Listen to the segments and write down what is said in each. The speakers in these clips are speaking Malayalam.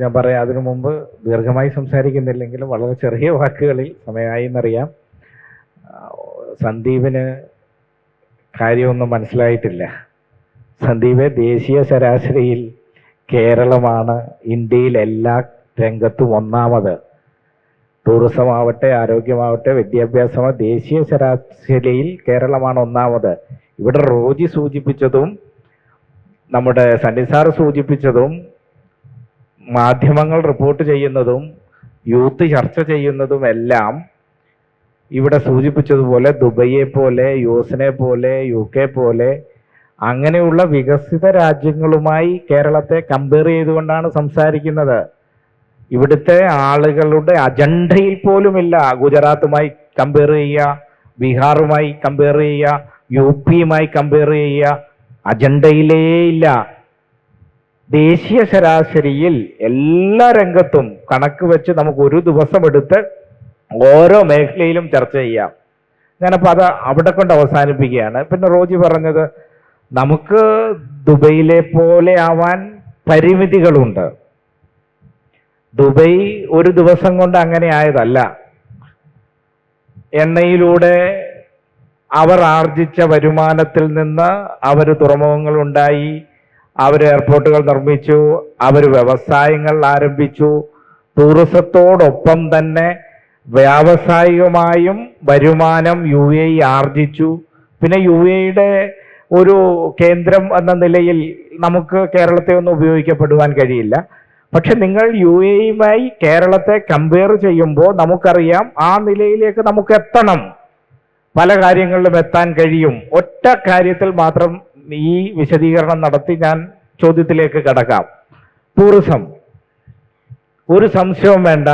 ഞാൻ പറയാം. അതിനു മുമ്പ് ദീർഘമായി സംസാരിക്കുന്നില്ലെങ്കിലും വളരെ ചെറിയ വാക്കുകളിൽ, സമയമായി എന്നറിയാം, സന്ദീപിന് കാര്യമൊന്നും മനസ്സിലായിട്ടില്ല. സന്ദീപ്, ദേശീയ ശരാശരിയിൽ കേരളമാണ് ഇന്ത്യയിൽ എല്ലാ രംഗത്തും ഒന്നാമത്. ടൂറിസം ആവട്ടെ, ആരോഗ്യമാവട്ടെ, വിദ്യാഭ്യാസമാവട്ടെ, ദേശീയ ശരാശരിയിൽ കേരളമാണ് ഒന്നാമത്. ഇവിടെ റോജി സൂചിപ്പിച്ചതും നമ്മുടെ സണ്ണി സാറ് സൂചിപ്പിച്ചതും മാധ്യമങ്ങൾ റിപ്പോർട്ട് ചെയ്യുന്നതും യൂത്ത് ചർച്ച ചെയ്യുന്നതും എല്ലാം ഇവിടെ സൂചിപ്പിച്ചതുപോലെ ദുബൈയെ പോലെ, യുഎസിനെ പോലെ, UK പോലെ അങ്ങനെയുള്ള വികസിത രാജ്യങ്ങളുമായി കേരളത്തെ കമ്പയർ ചെയ്തുകൊണ്ടാണ് സംസാരിക്കുന്നത്. ഇവിടുത്തെ ആളുകളുടെ അജണ്ടയിൽ പോലുമില്ല ഗുജറാത്തുമായി കമ്പയർ ചെയ്യുക, ബീഹാറുമായി കമ്പയർ ചെയ്യുക, UPയുമായി കമ്പയർ ചെയ്യുക. അജണ്ടയിലേ ഇല്ല. ദേശീയ ശരാശരിയിൽ എല്ലാ രംഗത്തും കണക്ക് വെച്ച് നമുക്ക് ഒരു ദിവസം എടുത്ത് ഓരോ മേഖലയിലും ചർച്ച ചെയ്യാം. ഞാനപ്പോൾ അത് അവിടെ കൊണ്ട് അവസാനിപ്പിക്കുകയാണ്. പിന്നെ റോജി പറഞ്ഞത് നമുക്ക് ദുബൈയിലെ പോലെ ആവാൻ പരിമിതികളുണ്ട്. ദുബൈ ഒരു ദിവസം കൊണ്ട് അങ്ങനെ ആയതല്ല. എണ്ണയിലൂടെ അവർ ആർജിച്ച വരുമാനത്തിൽ നിന്ന് അവർ തുറമുഖങ്ങൾ ഉണ്ടായി, അവർ എയർപോർട്ടുകൾ നിർമ്മിച്ചു, അവർ വ്യവസായങ്ങൾ ആരംഭിച്ചു. ടൂറിസത്തോടൊപ്പം തന്നെ വ്യാവസായികമായും വരുമാനം UAE ആർജിച്ചു. പിന്നെ UAEയുടെ ഒരു കേന്ദ്രം എന്ന നിലയിൽ നമുക്ക് കേരളത്തെ ഒന്നും ഉപയോഗിക്കപ്പെടുവാൻ കഴിയില്ല. പക്ഷെ നിങ്ങൾ UAEയുമായി കേരളത്തെ കമ്പയർ ചെയ്യുമ്പോൾ നമുക്കറിയാം ആ നിലയിലേക്ക് നമുക്ക് എത്തണം. പല കാര്യങ്ങളിലും എത്താൻ കഴിയും. ഒറ്റ കാര്യത്തിൽ മാത്രം ഈ വിശദീകരണം നടത്തി ഞാൻ ചോദ്യത്തിലേക്ക് കടക്കാം. ടൂറിസം, ഒരു സംശയവും വേണ്ട,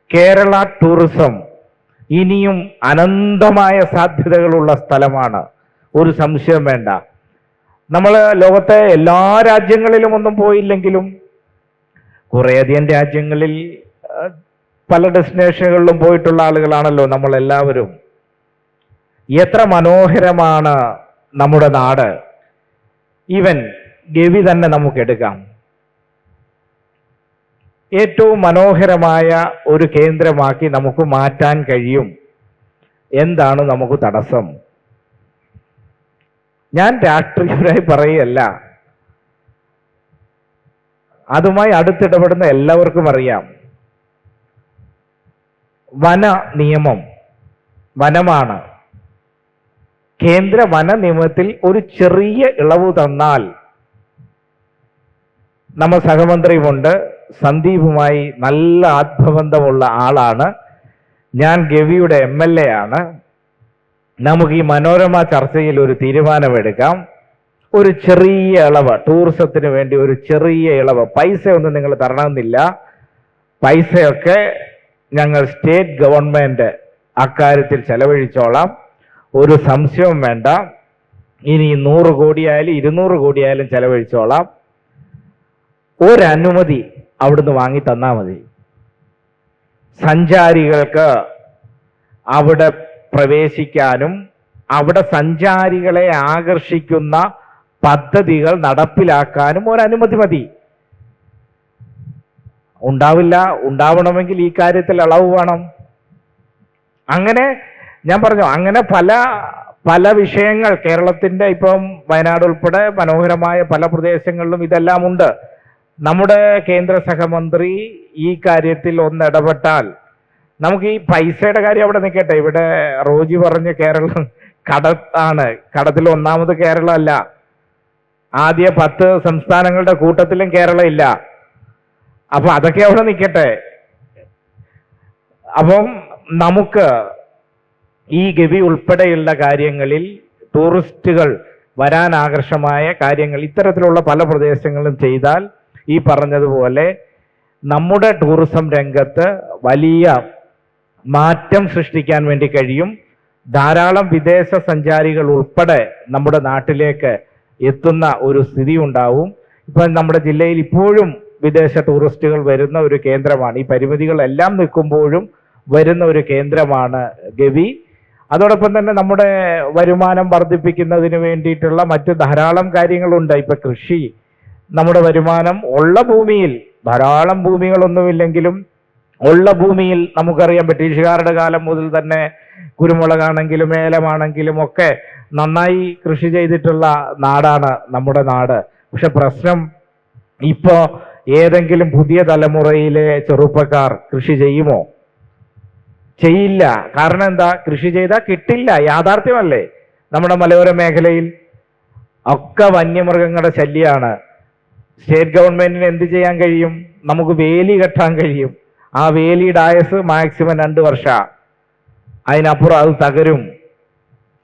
കേരള ടൂറിസം ഇനിയും അനന്തമായ സാധ്യതകളുള്ള സ്ഥലമാണ്. ഒരു സംശയം വേണ്ട. നമ്മൾ ലോകത്തെ എല്ലാ രാജ്യങ്ങളിലും ഒന്നും പോയില്ലെങ്കിലും കുറേയധികം രാജ്യങ്ങളിൽ പല ഡെസ്റ്റിനേഷനുകളിലും പോയിട്ടുള്ള ആളുകളാണല്ലോ നമ്മൾ എല്ലാവരും. എത്ര മനോഹരമാണ് നമ്മുടെ നാട്. ഈവൻ ഗവി തന്നെ നമുക്ക് എടുക്കാം. ഏറ്റവും മനോഹരമായ ഒരു കേന്ദ്രമാക്കി നമുക്ക് മാറ്റാൻ കഴിയും. എന്താണ് നമുക്ക് തടസ്സം? ഞാൻ രാഷ്ട്രീയപരമായി പറയുകയല്ല, അതുമായി അടുത്തിടപെടുന്ന എല്ലാവർക്കും അറിയാം. വന നിയമം, വനമാണ്. കേന്ദ്ര വന നിയമത്തിൽ ഒരു ചെറിയ ഇളവ് തന്നാൽ, നമ്മൾ സഹമന്ത്രിയുമുണ്ട്, സന്ദീപുമായി നല്ല ആത്മബന്ധമുള്ള ആളാണ്, ഞാൻ ഗവിയുടെ MLA ആണ്. നമുക്ക് ഈ മനോരമ ചർച്ചയിൽ ഒരു തീരുമാനമെടുക്കാം. ഒരു ചെറിയ ഇളവ്, ടൂറിസത്തിന് വേണ്ടി ഒരു ചെറിയ ഇളവ്. പൈസ ഒന്നും നിങ്ങൾ തരണമെന്നില്ല. പൈസയൊക്കെ ഞങ്ങൾ സ്റ്റേറ്റ് ഗവൺമെന്റ് അക്കാര്യത്തിൽ ചെലവഴിച്ചോളാം. ഒരു സംശയവും വേണ്ട. ഇനി 100 കോടിയായാലും 200 കോടിയായാലും ചെലവഴിച്ചോളാം. ഒരനുമതി അവിടുന്ന് വാങ്ങി തന്നാൽ മതി. സഞ്ചാരികൾക്ക് അവിടെ പ്രവേശിക്കാനും അവിടെ സഞ്ചാരികളെ ആകർഷിക്കുന്ന പദ്ധതികൾ നടപ്പിലാക്കാനും ഒരനുമതി മതി. ഉണ്ടാവില്ല. ഉണ്ടാവണമെങ്കിൽ ഈ കാര്യത്തിൽ ഇളവ് വേണം. അങ്ങനെ ഞാൻ പറഞ്ഞു, അങ്ങനെ പല വിഷയങ്ങൾ കേരളത്തിന്റെ, ഇപ്പം വയനാട് ഉൾപ്പെടെ മനോഹരമായ പല പ്രദേശങ്ങളിലും ഇതെല്ലാം ഉണ്ട്. നമ്മുടെ കേന്ദ്ര സഹമന്ത്രി ഈ കാര്യത്തിൽ ഒന്ന് ഇടപെട്ടാൽ നമുക്ക് ഈ പൈസയുടെ കാര്യം അവിടെ നിൽക്കട്ടെ. ഇവിടെ റോജി പറഞ്ഞ് കേരളം കടത്താണ്. കടത്തിൽ ഒന്നാമത് കേരളം അല്ല. ആദ്യ 10 സംസ്ഥാനങ്ങളുടെ കൂട്ടത്തിലും കേരളം ഇല്ല. അപ്പൊ അതൊക്കെ അവിടെ നിൽക്കട്ടെ. അപ്പം നമുക്ക് ഈ ഗവി ഉൾപ്പെടെയുള്ള കാര്യങ്ങളിൽ ടൂറിസ്റ്റുകൾ വരാൻ ആകർഷമായ കാര്യങ്ങൾ ഇത്തരത്തിലുള്ള പല പ്രദേശങ്ങളും ചെയ്താൽ ഈ പറഞ്ഞതുപോലെ നമ്മുടെ ടൂറിസം രംഗത്ത് വലിയ മാറ്റം സൃഷ്ടിക്കാൻ വേണ്ടി കഴിയും. ധാരാളം വിദേശ സഞ്ചാരികൾ ഉൾപ്പെടെ നമ്മുടെ നാട്ടിലേക്ക് എത്തുന്ന ഒരു സ്ഥിതി ഉണ്ടാവും. ഇപ്പം നമ്മുടെ ജില്ലയിൽ ഇപ്പോഴും വിദേശ ടൂറിസ്റ്റുകൾ വരുന്ന ഒരു കേന്ദ്രമാണ്. ഈ പരിമിതികളെല്ലാം നിൽക്കുമ്പോഴും വരുന്ന ഒരു കേന്ദ്രമാണ് ഗവി. അതോടൊപ്പം തന്നെ നമ്മുടെ വരുമാനം വർദ്ധിപ്പിക്കുന്നതിന് വേണ്ടിയിട്ടുള്ള മറ്റു ധാരാളം കാര്യങ്ങളുണ്ട്. ഇപ്പൊ കൃഷി, നമ്മുടെ വരുമാനം ഉള്ള ഭൂമിയിൽ ധാരാളം ഭൂമികളൊന്നുമില്ലെങ്കിലും ഉള്ള ഭൂമിയിൽ നമുക്കറിയാം ബ്രിട്ടീഷുകാരുടെ കാലം മുതൽ തന്നെ കുരുമുളകാണെങ്കിലും ഏലമാണെങ്കിലും ഒക്കെ നന്നായി കൃഷി ചെയ്തിട്ടുള്ള നാടാണ് നമ്മുടെ നാട്. പക്ഷെ പ്രശ്നം ഇപ്പോ ഏതെങ്കിലും പുതിയ തലമുറയിലെ ചെറുപ്പക്കാർ കൃഷി ചെയ്യുമോ? ചെയ്യില്ല. കാരണം എന്താ? കൃഷി ചെയ്താൽ കിട്ടില്ല. യാഥാർത്ഥ്യമല്ലേ? നമ്മുടെ മലയോര മേഖലയിൽ ഒക്കെ വന്യമൃഗങ്ങളുടെ ശല്യമാണ്. സ്റ്റേറ്റ് ഗവൺമെന്റിന് എന്ത് ചെയ്യാൻ കഴിയും? നമുക്ക് വേലി കെട്ടാൻ കഴിയും. ആ വേലിയുടെ ആയുസ് മാക്സിമം 2 വർഷം, അതിനപ്പുറം അത് തകരും.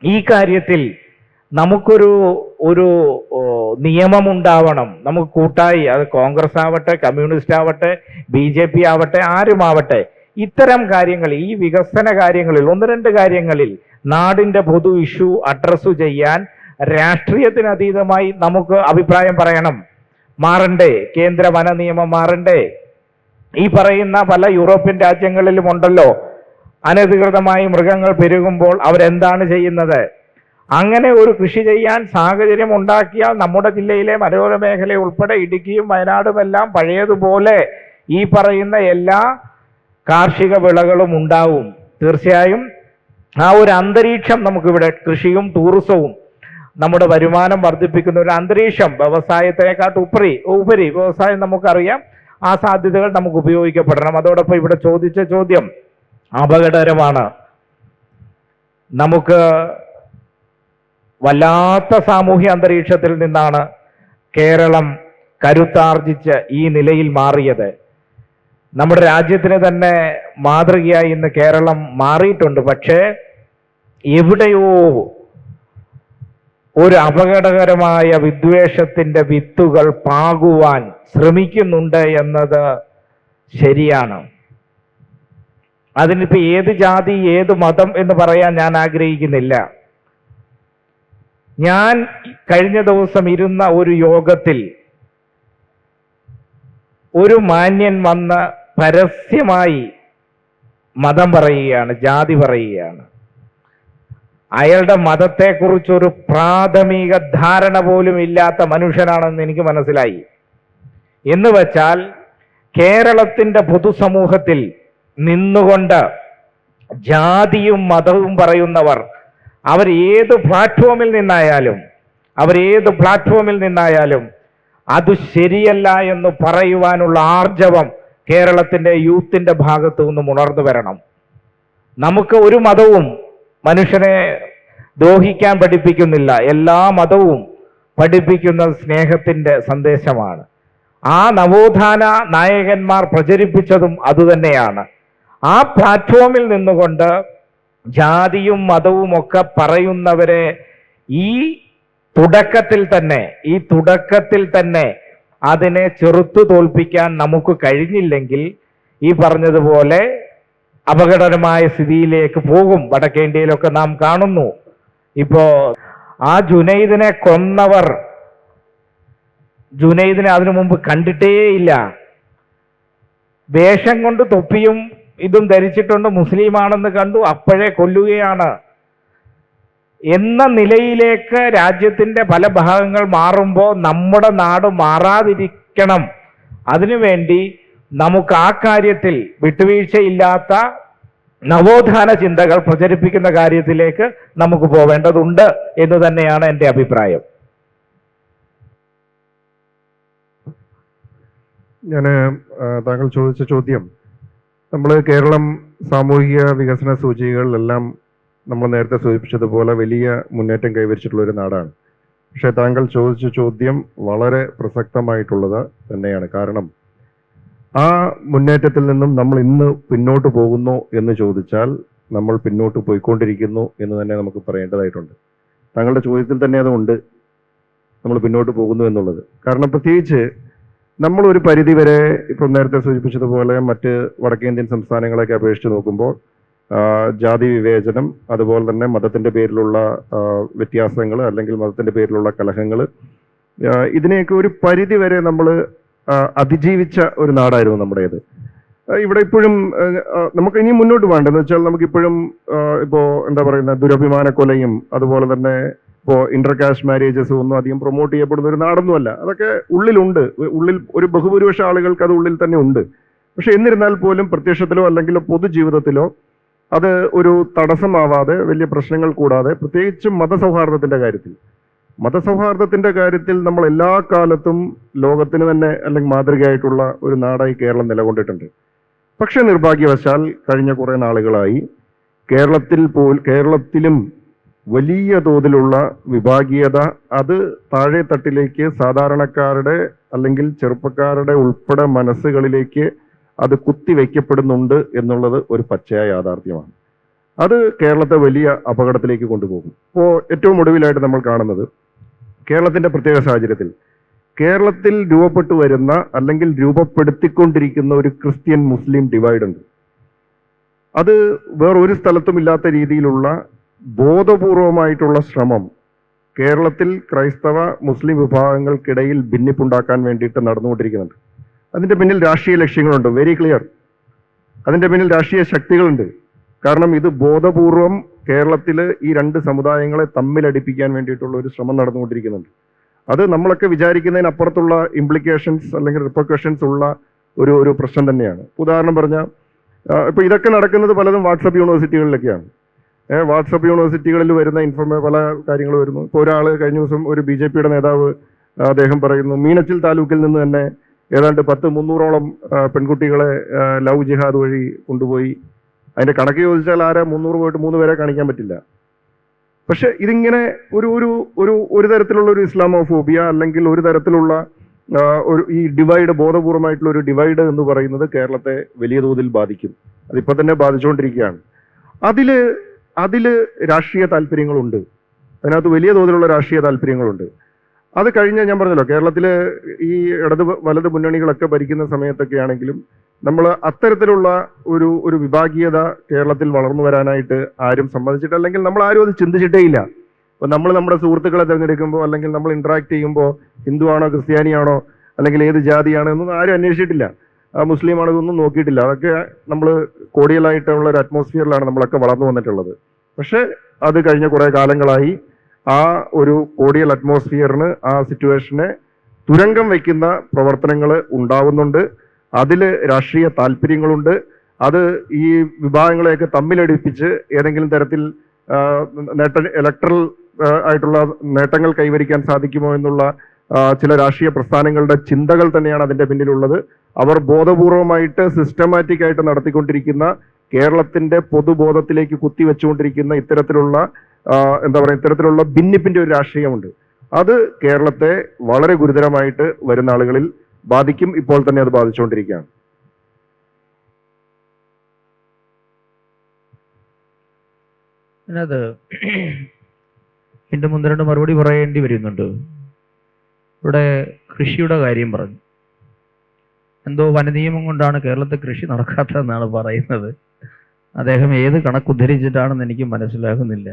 ഈ കാര്യത്തിൽ നമുക്കൊരു നിയമം ഉണ്ടാവണം. നമുക്ക് കൂട്ടായി, അത് കോൺഗ്രസ് ആവട്ടെ, കമ്മ്യൂണിസ്റ്റ് ആവട്ടെ, BJP ആവട്ടെ, ആരുമാവട്ടെ, ഇത്തരം കാര്യങ്ങളിൽ, ഈ വികസന കാര്യങ്ങളിൽ 1-2 കാര്യങ്ങളിൽ നാടിന്റെ പൊതു ഇഷ്യൂ അഡ്രസ് ചെയ്യാൻ രാഷ്ട്രീയത്തിന് അതീതമായി നമുക്ക് അഭിപ്രായം പറയണം. മാറണ്ടേ? കേന്ദ്ര വന നിയമം മാറണ്ടേ? ഈ പറയുന്ന പല യൂറോപ്യൻ രാജ്യങ്ങളിലും ഉണ്ടല്ലോ, അനധികൃതമായി മൃഗങ്ങൾ പെരുകുമ്പോൾ അവരെന്താണ് ചെയ്യുന്നത്? അങ്ങനെ ഒരു കൃഷി ചെയ്യാൻ സാഹചര്യം ഉണ്ടാക്കിയാൽ നമ്മുടെ ജില്ലയിലെ മലയോര മേഖല ഉൾപ്പെടെ ഇടുക്കിയും വയനാടുമെല്ലാം പഴയതുപോലെ ഈ പറയുന്ന എല്ലാ കാർഷിക വിളകളും ഉണ്ടാവും. തീർച്ചയായും ആ ഒരു അന്തരീക്ഷം നമുക്കിവിടെ കൃഷിയും ടൂറിസവും നമ്മുടെ വരുമാനം വർദ്ധിപ്പിക്കുന്ന ഒരു അന്തരീക്ഷം, വ്യവസായത്തെക്കാട്ട് ഉപരി വ്യവസായം നമുക്കറിയാം, ആ സാധ്യതകൾ നമുക്ക് ഉപയോഗിക്കപ്പെടണം. അതോടൊപ്പം ഇവിടെ ചോദിച്ച ചോദ്യം അപകടകരമാണ്. നമുക്ക് വല്ലാത്ത സാമൂഹ്യ അന്തരീക്ഷത്തിൽ നിന്നാണ് കേരളം കരുത്താർജിച്ച് ഈ നിലയിൽ മാറിയത്. നമ്മുടെ രാജ്യത്തിന് തന്നെ മാതൃകയായി ഇന്ന് കേരളം മാറിയിട്ടുണ്ട്. പക്ഷേ എവിടെയോ ഒരു അപകടകരമായ വിദ്വേഷത്തിന്റെ വിത്തുകൾ പാകുവാൻ ശ്രമിക്കുന്നുണ്ട് എന്നത് ശരിയാണ്. അതിനിപ്പോ ഏത് ജാതി, ഏത് മതം എന്ന് പറയാൻ ഞാൻ ആഗ്രഹിക്കുന്നില്ല. ഞാൻ കഴിഞ്ഞ ദിവസം ഇരുന്ന ഒരു യോഗത്തിൽ ഒരു മാന്യൻ വന്ന് പരസ്യമായി മതം പറയുകയാണ്, ജാതി പറയുകയാണ്. അയാളുടെ മതത്തെക്കുറിച്ചൊരു പ്രാഥമിക ധാരണ പോലും ഇല്ലാത്ത മനുഷ്യനാണെന്ന് എനിക്ക് മനസ്സിലായി. എന്ന് വെച്ചാൽ കേരളത്തിന്റെ പൊതുസമൂഹത്തിൽ നിന്നുകൊണ്ട് ജാതിയും മതവും പറയുന്നവർ അവർ ഏത് പ്ലാറ്റ്ഫോമിൽ നിന്നായാലും അത് ശരിയല്ല എന്ന് പറയുവാനുള്ള ആർജവം കേരളത്തിന്റെ യൂത്തിന്റെ ഭാഗത്തു നിന്നും ഉണർന്നു വരണം. നമുക്ക് ഒരു മതവും മനുഷ്യനെ ദ്രോഹിക്കാൻ പഠിപ്പിക്കുന്നില്ല. എല്ലാ മതവും പഠിപ്പിക്കുന്നത് സ്നേഹത്തിന്റെ സന്ദേശമാണ്. ആ നവോത്ഥാന നായകന്മാർ പ്രചരിപ്പിച്ചതും അതുതന്നെയാണ്. ആ പ്ലാറ്റ്ഫോമിൽ നിന്നുകൊണ്ട് ജാതിയും മതവും ഒക്കെ പറയുന്നവരെ ഈ തുടക്കത്തിൽ തന്നെ അതിനെ ചെറുത്തു തോൽപ്പിക്കാൻ നമുക്ക് കഴിഞ്ഞില്ലെങ്കിൽ ഈ പറഞ്ഞതുപോലെ അപകടകരമായ സ്ഥിതിയിലേക്ക് പോകും. വടക്കേ ഇന്ത്യയിലൊക്കെ നാം കാണുന്നു. ഇപ്പോ ആ ജുനൈദിനെ കൊന്നവർ ജുനൈദിനെ അതിനു മുമ്പ് കണ്ടിട്ടേയില്ല. വേഷം കൊണ്ട് തൊപ്പിയും ഇതും ധരിച്ചിട്ടുണ്ട്, മുസ്ലിമാണെന്ന് കണ്ടു, അപ്പോഴേ കൊല്ലുകയാണ് എന്ന നിലയിലേക്ക് രാജ്യത്തിന്റെ പല ഭാഗങ്ങൾ മാറുമ്പോൾ നമ്മുടെ നാട് മാറാതിരിക്കണം. അതിനുവേണ്ടി നമുക്ക് ആ കാര്യത്തിൽ വിട്ടുവീഴ്ചയില്ലാത്ത നവോത്ഥാന ചിന്തകൾ പ്രചരിപ്പിക്കുന്ന കാര്യത്തിലേക്ക് നമുക്ക് പോവേണ്ടതുണ്ട് എന്ന് തന്നെയാണ് എൻ്റെ അഭിപ്രായം. ഞാൻ താങ്കൾ ചോദിച്ച ചോദ്യം, നമ്മൾ കേരളം സാമൂഹിക വികസന സൂചികകളിലെല്ലാം നമ്മൾ നേരത്തെ സൂചിപ്പിച്ചതുപോലെ വലിയ മുന്നേറ്റം കൈവരിച്ചിട്ടുള്ള ഒരു നാടാണ്. പക്ഷേ താങ്കൾ ചോദിച്ച ചോദ്യം വളരെ പ്രസക്തമായിട്ടുള്ളത് തന്നെയാണ്. കാരണം ആ മുന്നേറ്റത്തിൽ നിന്നും നമ്മൾ ഇന്ന് പിന്നോട്ട് പോകുന്നു എന്ന് ചോദിച്ചാൽ നമ്മൾ പിന്നോട്ട് പോയിക്കൊണ്ടിരിക്കുന്നു എന്ന് തന്നെ നമുക്ക് പറയേണ്ടതായിട്ടുണ്ട്. താങ്കളുടെ ചോദ്യത്തിൽ തന്നെ അതുണ്ട്, നമ്മൾ പിന്നോട്ട് പോകുന്നു എന്നുള്ളത്. കാരണം പ്രത്യേകിച്ച് നമ്മൾ ഒരു പരിധിവരെ ഇപ്പം നേരത്തെ സൂചിപ്പിച്ചതുപോലെ മറ്റ് വടക്കേന്ത്യൻ സംസ്ഥാനങ്ങളെയൊക്കെ അപേക്ഷിച്ച് നോക്കുമ്പോൾ ജാതി വിവേചനം, അതുപോലെ തന്നെ മതത്തിന്റെ പേരിലുള്ള വ്യത്യാസങ്ങൾ അല്ലെങ്കിൽ മതത്തിന്റെ പേരിലുള്ള കലഹങ്ങൾ, ഇതിനെയൊക്കെ ഒരു പരിധി വരെ നമ്മൾ അതിജീവിച്ച ഒരു നാടായിരുന്നു നമ്മുടേത്. ഇവിടെ ഇപ്പോഴും നമുക്ക് ഇനി മുന്നോട്ട് വേണ്ടതെന്ന് വെച്ചാൽ നമുക്കിപ്പോഴും ഇപ്പോൾ എന്താ പറയുന്ന ദുരഭിമാന കൊലയും അതുപോലെ തന്നെ ഇപ്പോൾ ഇന്റർകാസ്റ്റ് മാരേജസ് ഒന്നും അധികം പ്രൊമോട്ട് ചെയ്യപ്പെടുന്ന ഒരു നാടൊന്നുമല്ല. അതൊക്കെ ഉള്ളിലുണ്ട്, ഉള്ളിൽ ഒരു ബഹുഭൂരിപക്ഷ ആളുകൾക്ക് അത് ഉള്ളിൽ തന്നെ ഉണ്ട്. പക്ഷെ എന്നിരുന്നാൽ പോലും പ്രത്യക്ഷത്തിലോ അല്ലെങ്കിൽ പൊതുജീവിതത്തിലോ അത് ഒരു തടസ്സമാവാതെ, വലിയ പ്രശ്നങ്ങൾ കൂടാതെ, പ്രത്യേകിച്ചും മതസൗഹാർദ്ദത്തിന്റെ കാര്യത്തിൽ നമ്മൾ എല്ലാ കാലത്തും ലോകത്തിന് തന്നെ അല്ലെങ്കിൽ മാതൃകയായിട്ടുള്ള ഒരു നാടായി കേരളം നിലകൊണ്ടിട്ടുണ്ട്. പക്ഷെ നിർഭാഗ്യവശാൽ കഴിഞ്ഞ കുറെ നാളുകളായി കേരളത്തിലും വലിയ തോതിലുള്ള വിഭാഗീയത, അത് താഴെ തട്ടിലേക്ക് സാധാരണക്കാരുടെ അല്ലെങ്കിൽ ചെറുപ്പക്കാരുടെ ഉൾപ്പെടെ മനസ്സുകളിലേക്ക് അത് കുത്തിവെക്കപ്പെടുന്നുണ്ട് എന്നുള്ളത് ഒരു പച്ചയായ യാഥാർത്ഥ്യമാണ്. അത് കേരളത്തെ വലിയ അപകടത്തിലേക്ക് കൊണ്ടുപോകും. ഇപ്പോൾ ഏറ്റവും ഒടുവിലായിട്ട് നമ്മൾ കാണുന്നത് കേരളത്തിന്റെ പ്രത്യേക സാഹചര്യത്തിൽ കേരളത്തിൽ രൂപപ്പെട്ടു വരുന്ന അല്ലെങ്കിൽ രൂപപ്പെടുത്തിക്കൊണ്ടിരിക്കുന്ന ഒരു ക്രിസ്ത്യൻ മുസ്ലിം ഡിവൈഡ് ഉണ്ട്. അത് വേറൊരു സ്ഥലത്തും ഇല്ലാത്ത രീതിയിലുള്ള ബോധപൂർവമായിട്ടുള്ള ശ്രമം കേരളത്തിൽ ക്രൈസ്തവ മുസ്ലിം വിഭാഗങ്ങൾക്കിടയിൽ ഭിന്നിപ്പുണ്ടാക്കാൻ വേണ്ടിയിട്ട് നടന്നുകൊണ്ടിരിക്കുന്നുണ്ട്. അതിന്റെ പിന്നിൽ രാഷ്ട്രീയ ലക്ഷ്യങ്ങളുണ്ട്, വെരി ക്ലിയർ. അതിന്റെ പിന്നിൽ രാഷ്ട്രീയ ശക്തികളുണ്ട്. കാരണം ഇത് ബോധപൂർവം കേരളത്തിൽ ഈ രണ്ട് സമുദായങ്ങളെ തമ്മിലടിപ്പിക്കാൻ വേണ്ടിയിട്ടുള്ള ഒരു ശ്രമം നടന്നുകൊണ്ടിരിക്കുന്നുണ്ട്. അത് നമ്മളൊക്കെ വിചാരിക്കുന്നതിനപ്പുറത്തുള്ള ഇംപ്ലിക്കേഷൻസ് അല്ലെങ്കിൽ റിപ്പർക്കഷൻസ് ഉള്ള ഒരു പ്രശ്നം തന്നെയാണ്. ഉദാഹരണം പറഞ്ഞാൽ ഇപ്പൊ ഇതൊക്കെ നടക്കുന്നത് പലതും വാട്സപ്പ് യൂണിവേഴ്സിറ്റികളിലൊക്കെയാണ്. വാട്സപ്പ് യൂണിവേഴ്സിറ്റികളിൽ വരുന്ന പല കാര്യങ്ങൾ വരുന്നു. ഇപ്പോൾ ഒരാൾ കഴിഞ്ഞ ദിവസം ഒരു BJPയുടെ നേതാവ് അദ്ദേഹം പറയുന്നു, മീനച്ചിൽ താലൂക്കിൽ നിന്ന് തന്നെ ഏതാണ്ട് 300ഓളം പെൺകുട്ടികളെ ലവ് ജിഹാദ് വഴി കൊണ്ടുപോയി. അതിന്റെ കണക്ക് ചോദിച്ചാൽ 300 പോയിട്ട് 3 പേരെ കാണിക്കാൻ പറ്റില്ല. പക്ഷെ ഇതിങ്ങനെ ഒരു തരത്തിലുള്ള ഒരു ഇസ്ലാമോഫോബിയ അല്ലെങ്കിൽ ഒരു തരത്തിലുള്ള ഈ ഡിവൈഡ്, ബോധപൂർവമായിട്ടുള്ള ഒരു ഡിവൈഡ് എന്ന് പറയുന്നത് കേരളത്തെ വലിയ തോതിൽ ബാധിക്കും. അതിപ്പോ തന്നെ ബാധിച്ചുകൊണ്ടിരിക്കുകയാണ്. അതില് രാഷ്ട്രീയ താല്പര്യങ്ങളുണ്ട്, അതിനകത്ത് വലിയ തോതിലുള്ള രാഷ്ട്രീയ താല്പര്യങ്ങളുണ്ട്. അത് കഴിഞ്ഞ ഞാൻ പറഞ്ഞല്ലോ, കേരളത്തില് ഈ വലത് മുന്നണികളൊക്കെ ഭരിക്കുന്ന സമയത്തൊക്കെ ആണെങ്കിലും നമ്മൾ അത്തരത്തിലുള്ള ഒരു വിഭാഗീയത കേരളത്തിൽ വളർന്നു വരാനായിട്ട് ആരും സമ്മതിച്ചിട്ട്, അല്ലെങ്കിൽ നമ്മൾ ആരും അത് ചിന്തിച്ചിട്ടേ ഇല്ല. അപ്പൊ നമ്മൾ നമ്മുടെ സുഹൃത്തുക്കളെ തിരഞ്ഞെടുക്കുമ്പോൾ അല്ലെങ്കിൽ നമ്മൾ ഇന്ററാക്ട് ചെയ്യുമ്പോൾ ഹിന്ദുവാണോ ക്രിസ്ത്യാനിയാണോ അല്ലെങ്കിൽ ഏത് ജാതിയാണോ എന്നൊന്നും ആരും അന്വേഷിച്ചിട്ടില്ല. മുസ്ലിം ആണോ ഇതൊന്നും നോക്കിയിട്ടില്ല. അതൊക്കെ നമ്മൾ കോഡിയലായിട്ടുള്ള ഒരു അറ്റ്മോസ്ഫിയറിലാണ് നമ്മളൊക്കെ വളർന്നു വന്നിട്ടുള്ളത്. പക്ഷെ അത് കഴിഞ്ഞ കുറെ കാലങ്ങളായി ആ ഒരു കോഡിയൽ അറ്റ്മോസ്ഫിയറിന്, ആ സിറ്റുവേഷനെ തുരങ്കം വയ്ക്കുന്ന പ്രവർത്തനങ്ങൾ ഉണ്ടാവുന്നുണ്ട്. അതിൽ രാഷ്ട്രീയ താല്പര്യങ്ങളുണ്ട്. അത് ഈ വിഭാഗങ്ങളെയൊക്കെ തമ്മിലടിപ്പിച്ച് ഏതെങ്കിലും തരത്തിൽ ഇലക്ട്രൽ ആയിട്ടുള്ള നേട്ടങ്ങൾ കൈവരിക്കാൻ സാധിക്കുമോ എന്നുള്ള ചില രാഷ്ട്രീയ പ്രസ്ഥാനങ്ങളുടെ ചിന്തകൾ തന്നെയാണ് അതിന്റെ പിന്നിലുള്ളത്. അവർ ബോധപൂർവമായിട്ട് സിസ്റ്റമാറ്റിക് ആയിട്ട് നടത്തിക്കൊണ്ടിരിക്കുന്ന, കേരളത്തിന്റെ പൊതുബോധത്തിലേക്ക് കുത്തിവെച്ചുകൊണ്ടിരിക്കുന്ന ഇത്തരത്തിലുള്ള ഭിന്നിപ്പിന്റെ ഒരു രാഷ്ട്രീയമുണ്ട്. അത് കേരളത്തെ വളരെ ഗുരുതരമായിട്ട് വരുന്ന ആളുകളിൽ ബാധിക്കും. ഇപ്പോൾ തന്നെ അത് ബാധിച്ചുകൊണ്ടിരിക്കുകയാണ്. അത് വീണ്ടും 1-2 മറുപടി പറയേണ്ടി വരുന്നുണ്ട്. ഇവിടെ കൃഷിയുടെ കാര്യം പറഞ്ഞു. എന്തോ വനനിയമം കൊണ്ടാണ് കേരളത്തിൽ കൃഷി നടക്കാത്തതെന്നാണ് പറയുന്നത്. അദ്ദേഹം ഏത് കണക്കുദ്ധരിച്ചിട്ടാണെന്ന് എനിക്ക് മനസ്സിലാകുന്നില്ല.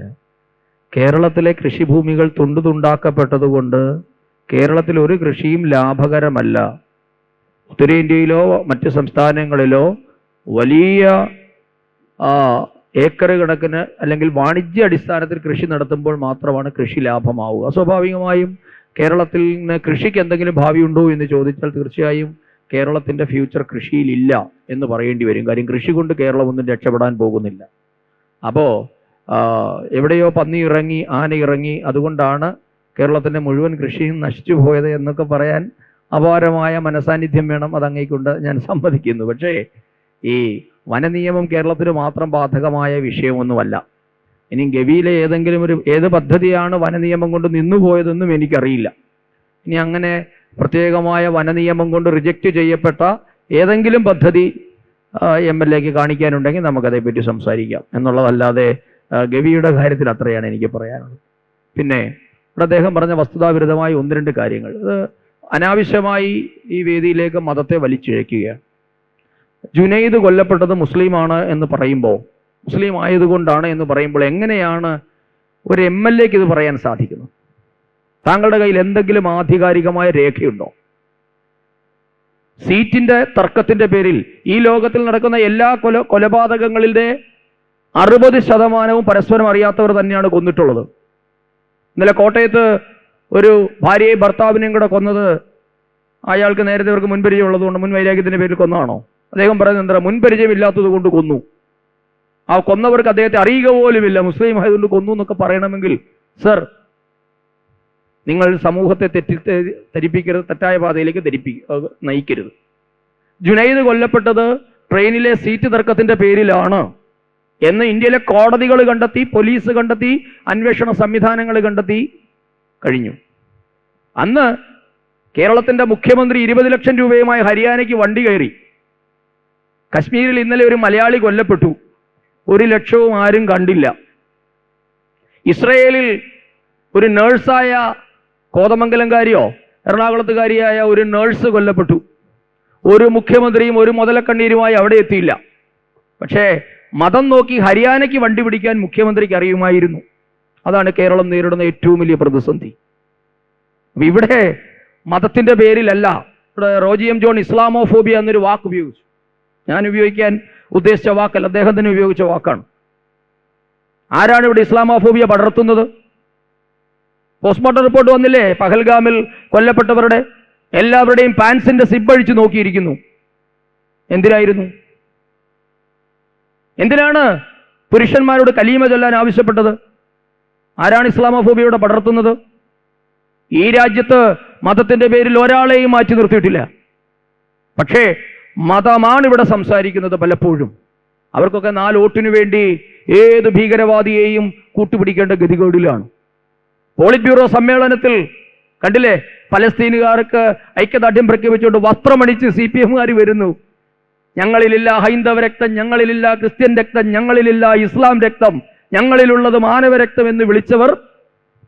കേരളത്തിലെ കൃഷിഭൂമികൾ തുണ്ടാക്കപ്പെട്ടതുകൊണ്ട് കേരളത്തിൽ ഒരു കൃഷിയും ലാഭകരമല്ല. ഉത്തരേന്ത്യയിലോ മറ്റ് സംസ്ഥാനങ്ങളിലോ വലിയ ഏക്കർ കണക്കിന് അല്ലെങ്കിൽ വാണിജ്യ അടിസ്ഥാനത്തിൽ കൃഷി നടത്തുമ്പോൾ മാത്രമാണ് കൃഷി ലാഭമാവുക. സ്വാഭാവികമായും കേരളത്തിൽ നിന്ന് കൃഷിക്ക് എന്തെങ്കിലും ഭാവിയുണ്ടോ എന്ന് ചോദിച്ചാൽ തീർച്ചയായും കേരളത്തിന്റെ ഫ്യൂച്ചർ കൃഷിയിലില്ല എന്ന് പറയേണ്ടി വരും. കാര്യം കൃഷി കൊണ്ട് കേരളം ഒന്നും രക്ഷപ്പെടാൻ പോകുന്നില്ല. അപ്പോൾ എവിടെയോ പന്നി ഇറങ്ങി, ആന ഇറങ്ങി, അതുകൊണ്ടാണ് കേരളത്തിന്റെ മുഴുവൻ കൃഷിയും നശിച്ചു പോയത് എന്നൊക്കെ പറയാൻ അപാരമായ മനസാന്നിധ്യം വേണം. അതങ്ങേക്കൊണ്ട് ഞാൻ സമ്മതിക്കുന്നു. പക്ഷേ ഈ വനനിയമം കേരളത്തിന് മാത്രം ബാധകമായ വിഷയമൊന്നുമല്ല. ഇനി ഗവിയിലെ ഏത് പദ്ധതിയാണ് വനനിയമം കൊണ്ട് നിന്നുപോയതെന്നും എനിക്കറിയില്ല. ഇനി അങ്ങനെ പ്രത്യേകമായ വനനിയമം കൊണ്ട് റിജക്റ്റ് ചെയ്യപ്പെട്ട ഏതെങ്കിലും പദ്ധതി MLAക്ക് കാണിക്കാനുണ്ടെങ്കിൽ നമുക്കതേപ്പറ്റി സംസാരിക്കാം എന്നുള്ളതല്ലാതെ ഗവിയുടെ കാര്യത്തിൽ അത്രയാണ് എനിക്ക് പറയാനുള്ളത്. പിന്നെ ഇവിടെ അദ്ദേഹം പറഞ്ഞ വസ്തുതാവിരുദ്ധമായ 1-2 കാര്യങ്ങൾ, അത് അനാവശ്യമായി ഈ വേദിയിലേക്ക് മതത്തെ വലിച്ചിഴയ്ക്കുകയാണ്. ജുനൈദ് കൊല്ലപ്പെട്ടത് മുസ്ലിമാണ് എന്ന് പറയുമ്പോൾ, മുസ്ലിം ആയതുകൊണ്ടാണ് എന്ന് പറയുമ്പോൾ എങ്ങനെയാണ് ഒരു MLAക്ക് ഇത് പറയാൻ സാധിക്കുന്നത്? താങ്കളുടെ കയ്യിൽ എന്തെങ്കിലും ആധികാരികമായ രേഖയുണ്ടോ? സീറ്റിന്റെ തർക്കത്തിന്റെ പേരിൽ ഈ ലോകത്തിൽ നടക്കുന്ന എല്ലാ കൊലപാതകങ്ങളിലെ 60% പരസ്പരം അറിയാത്തവർ തന്നെയാണ് കൊന്നിട്ടുള്ളത്. ഇന്നലെ കോട്ടയത്ത് ഒരു ഭാര്യയെയും ഭർത്താവിനെയും കൂടെ കൊന്നത് അയാൾക്ക് നേരത്തെ അവർക്ക് മുൻപരിചയം ഉള്ളതുകൊണ്ട് മുൻ വൈരാഗ്യത്തിന്റെ പേരിൽ കൊന്നതാണോ? അദ്ദേഹം പറയുന്നത് എന്താ, മുൻപരിചയമില്ലാത്തത് കൊണ്ട് കൊന്നു. ആ കൊന്നവർക്ക് അദ്ദേഹത്തെ അറിയുക പോലുമില്ല, മുസ്ലിം ആയതുകൊണ്ട് കൊന്നു എന്നൊക്കെ പറയണമെങ്കിൽ സർ, നിങ്ങൾ സമൂഹത്തെ ധരിപ്പിക്കരുത്, തെറ്റായ പാതയിലേക്ക് നയിക്കരുത്. ജുനൈദ് കൊല്ലപ്പെട്ടത് ട്രെയിനിലെ സീറ്റ് തർക്കത്തിന്റെ പേരിലാണ് എന്ന് ഇന്ത്യയിലെ കോടതികൾ കണ്ടെത്തി, പോലീസ് കണ്ടെത്തി, അന്വേഷണ സംവിധാനങ്ങൾ കണ്ടെത്തി കഴിഞ്ഞു. അന്ന് കേരളത്തിന്റെ മുഖ്യമന്ത്രി 20 ലക്ഷം രൂപയുമായി ഹരിയാനയ്ക്ക് വണ്ടി കയറി. കശ്മീരിൽ ഇന്നലെ ഒരു മലയാളി കൊല്ലപ്പെട്ടു, 1 ലക്ഷവും ആരും കണ്ടില്ല. ഇസ്രയേലിൽ ഒരു നേഴ്സായ കോതമംഗലംകാരിയോ എറണാകുളത്തുകാരിയായ ഒരു നേഴ്സ് കൊല്ലപ്പെട്ടു. ഒരു മുഖ്യമന്ത്രിയും ഒരു മുതലക്കണ്ണീരുമായി അവിടെ എത്തിയില്ല. പക്ഷേ മതം നോക്കി ഹരിയാനയ്ക്ക് വണ്ടി പിടിക്കാൻ മുഖ്യമന്ത്രിക്ക് അറിയുമായിരുന്നു. അതാണ് കേരളം നേരിടുന്ന ഏറ്റവും വലിയ പ്രതിസന്ധി. ഇവിടെ മതത്തിന്റെ പേരിലല്ല. ഇവിടെ റോജി എം ജോൺ ഇസ്ലാമോഫോബിയ എന്നൊരു വാക്ക് ഉപയോഗിച്ചു. ഞാൻ ഉപയോഗിക്കാൻ ഉദ്ദേശിച്ച വാക്കല്ല, അദ്ദേഹം തന്നെ ഉപയോഗിച്ച വാക്കാണ്. ആരാണ് ഇവിടെ ഇസ്ലാമോഫോബിയ പടർത്തുന്നത്? പോസ്റ്റ്മോർട്ടം റിപ്പോർട്ട് വന്നില്ലേ? പഹൽഗാമിൽ കൊല്ലപ്പെട്ടവരുടെ എല്ലാവരുടെയും പാൻസിന്റെ സിബ് അഴിച്ചു നോക്കിയിരിക്കുന്നു. എന്തിനായിരുന്നു? എന്തിനാണ് പുരുഷന്മാരോട് കലീമ ചൊല്ലാൻ ആവശ്യപ്പെട്ടത്? ആരാണ് ഇസ്ലാമോഫോബിയയുടെ പടർത്തുന്നത്? ഈ രാജ്യത്ത് മതത്തിന്റെ പേരിൽ ഒരാളെയും മാറ്റി നിർത്തിയിട്ടില്ല. പക്ഷേ മതമാണ് ഇവിടെ സംസാരിക്കുന്നത് പലപ്പോഴും. അവർക്കൊക്കെ 4 വോട്ടിനു വേണ്ടി ഏത് ഭീകരവാദിയെയും കൂട്ടുപിടിക്കേണ്ട ഗതികേടിലാണ്. പോളിറ്റ് ബ്യൂറോ സമ്മേളനത്തിൽ കണ്ടില്ലേ, പലസ്തീനുകാർക്ക് ഐക്യദാർഢ്യം പ്രഖ്യാപിച്ചുകൊണ്ട് വസ്ത്രമണിച്ച് CPM-കാർ വരുന്നു. ഞങ്ങളിലില്ല ഹൈന്ദവ രക്തം, ഞങ്ങളിലില്ല ക്രിസ്ത്യൻ രക്തം, ഞങ്ങളിലില്ല ഇസ്ലാം രക്തം, ഞങ്ങളിലുള്ളത് മാനവരക്തം എന്ന് വിളിച്ചവർ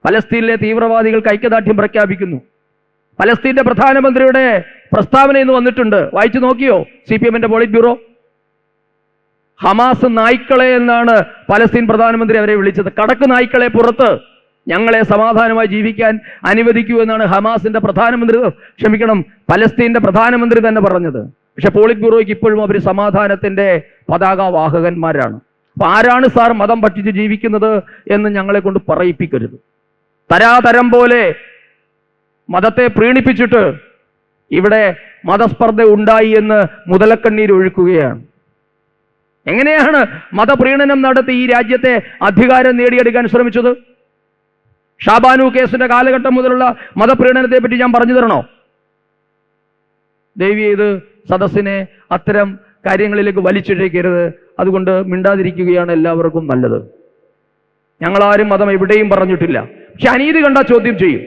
പലസ്തീനിലെ തീവ്രവാദികൾക്ക് ഐക്യദാർഢ്യം പ്രഖ്യാപിക്കുന്നു. പലസ്തീന്റെ പ്രധാനമന്ത്രിയുടെ പ്രസ്താവന ഇന്ന് വന്നിട്ടുണ്ട്, വായിച്ചു നോക്കിയോ CPM-ന്റെ പോളിറ്റ് ബ്യൂറോ? ഹമാസ് നായ്ക്കളെ എന്നാണ് പലസ്തീൻ പ്രധാനമന്ത്രി അവരെ വിളിച്ചത്. കടക്ക് നായ്ക്കളെ പുറത്ത്, ഞങ്ങളെ സമാധാനമായി ജീവിക്കാൻ അനുവദിക്കൂ എന്നാണ് ഹമാസിന്റെ പലസ്തീന്റെ പ്രധാനമന്ത്രി തന്നെ പറഞ്ഞത്. പക്ഷെ പോളിറ്റ് ബ്യൂറോയ്ക്ക് ഇപ്പോഴും അവർ സമാധാനത്തിന്റെ പതാകവാഹകന്മാരാണ്. അപ്പൊ ആരാണ് സാർ മതം ഭക്ഷിച്ച് ജീവിക്കുന്നത് എന്ന് ഞങ്ങളെ കൊണ്ട് പറയിപ്പിക്കരുത്. തരാതരം പോലെ മതത്തെ പ്രീണിപ്പിച്ചിട്ട് ഇവിടെ മതസ്പർദ്ധ ഉണ്ടായി എന്ന് മുതലക്കണ്ണീർ ഒഴുക്കുകയാണ്. എങ്ങനെയാണ് മതപ്രീണനം നടത്തി ഈ രാജ്യത്തെ അധികാരം നേടിയെടുക്കാൻ ശ്രമിച്ചത്? ഷാബാനു കേസിന്റെ കാലഘട്ടം മുതലുള്ള മതപ്രീണനത്തെ പറ്റി ഞാൻ പറഞ്ഞു തരണോ? ദയവ് ചെയ്ത് സദസ്സിനെ അത്തരം കാര്യങ്ങളിലേക്ക് വലിച്ചിഴക്കരുത്. അതുകൊണ്ട് മിണ്ടാതിരിക്കുകയാണ് എല്ലാവർക്കും നല്ലത്. ഞങ്ങളാരും മതം എവിടെയും പറഞ്ഞിട്ടില്ല. പക്ഷെ അനീതി കണ്ടാൽ ചോദ്യം ചെയ്യും.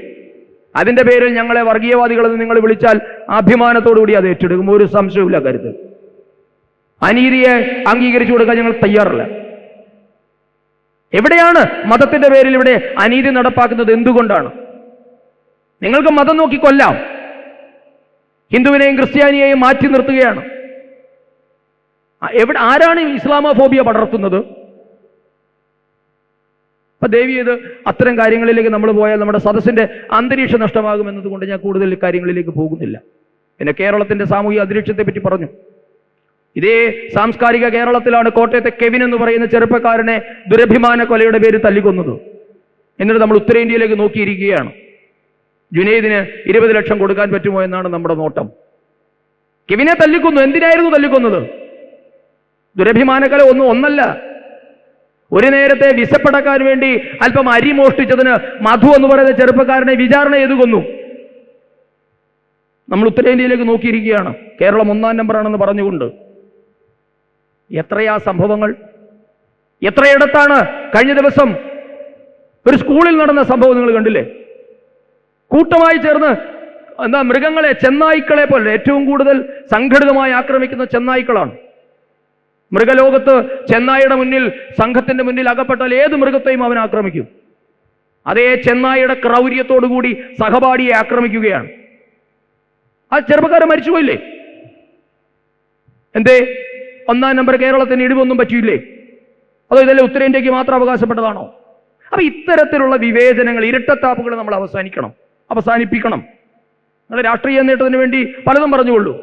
അതിന്റെ പേരിൽ ഞങ്ങളെ വർഗീയവാദികളെന്ന് നിങ്ങൾ വിളിച്ചാൽ അഭിമാനത്തോടുകൂടി അത് ഏറ്റെടുക്കും, ഒരു സംശയവുമില്ല കാര്യത്തിൽ. അനീതിയെ അംഗീകരിച്ചു കൊടുക്കാൻ ഞങ്ങൾ തയ്യാറല്ല. എവിടെയാണ് മതത്തിന്റെ പേരിൽ ഇവിടെ അനീതി നടപ്പാക്കുന്നത്? എന്തുകൊണ്ടാണ്? നിങ്ങൾക്ക് മതം നോക്കി കൊല്ലാം. ഹിന്ദുവിനെയും ക്രിസ്ത്യാനിയെയും മാറ്റി നിർത്തുകയാണ്. ആരാണ് ഇസ്ലാമോഫോബിയ പടർത്തുന്നത്? അപ്പൊ ദയവ് ചെയ്ത് അത്തരം കാര്യങ്ങളിലേക്ക് നമ്മൾ പോയാൽ നമ്മുടെ സദസ്സിന്റെ അന്തരീക്ഷം നഷ്ടമാകും എന്നതുകൊണ്ട് ഞാൻ കൂടുതൽ കാര്യങ്ങളിലേക്ക് പോകുന്നില്ല. പിന്നെ കേരളത്തിന്റെ സാമൂഹിക അന്തരീക്ഷത്തെ പറ്റി പറഞ്ഞു. ഇതേ സാംസ്കാരിക കേരളത്തിലാണ് കോട്ടയത്തെ കെവിൻ എന്ന് പറയുന്ന ചെറുപ്പക്കാരനെ ദുരഭിമാന കൊലയുടെ പേര് തല്ലിക്കൊന്നത്. എന്നിട്ട് നമ്മൾ ഉത്തരേന്ത്യയിലേക്ക് നോക്കിയിരിക്കുകയാണ്. ജുനൈദിന് 20 ലക്ഷം കൊടുക്കാൻ പറ്റുമോ എന്നാണ് നമ്മുടെ നോട്ടം. കെവിനെ തല്ലിക്കൊന്നു. എന്തിനായിരുന്നു തല്ലിക്കൊന്നത്? ദുരഭിമാനക്കല ഒന്നല്ല. ഒരു നേരത്തെ വിശപ്പടക്കാൻ വേണ്ടി അല്പം അരി മോഷ്ടിച്ചതിന് മധു എന്ന് പറയുന്ന ചെറുപ്പക്കാരനെ വിചാരണ ചെയ്തു കൊന്നു. നമ്മൾ ഉത്തരേന്ത്യയിലേക്ക് നോക്കിയിരിക്കുകയാണ്. കേരളം 1-ാം നമ്പറാണെന്ന് പറഞ്ഞുകൊണ്ട് എത്രയാ സംഭവങ്ങൾ! എത്രയിടത്താണ് കഴിഞ്ഞ ദിവസം ഒരു സ്കൂളിൽ നടന്ന സംഭവം നിങ്ങൾ കണ്ടില്ലേ? കൂട്ടമായി ചേർന്ന് മൃഗങ്ങളെ, ചെന്നായ്ക്കളെ പോലെ, ഏറ്റവും കൂടുതൽ സംഘടിതമായി ആക്രമിക്കുന്ന ചെന്നായ്ക്കളാണ്. മൃഗലോകത്ത് ചെന്നായിയുടെ മുന്നിൽ, സംഘത്തിന്റെ മുന്നിൽ അകപ്പെട്ടാൽ ഏത് മൃഗത്തെയും അവൻ ആക്രമിക്കും. അതേ ചെന്നായിയുടെ ക്രൗര്യത്തോടുകൂടി സഹപാഠിയെ ആക്രമിക്കുകയാണ്. ആ ചെറുപ്പക്കാരൻ മരിച്ചുപോയില്ലേ? എന്തേ? 1-ാം നമ്പർ കേരളത്തിന് ഇടിവൊന്നും പറ്റിയില്ലേ? അതോ ഇതല്ലേ ഉത്തരേന്ത്യക്ക് മാത്രം അവകാശപ്പെട്ടതാണോ? അപ്പൊ ഇത്തരത്തിലുള്ള വിവേചനങ്ങൾ, ഇരട്ടത്താപ്പുകൾ നമ്മൾ അവസാനിപ്പിക്കണം. നിങ്ങൾ രാഷ്ട്രീയ നേട്ടത്തിന് വേണ്ടി പലതും പറഞ്ഞുകൊള്ളൂ,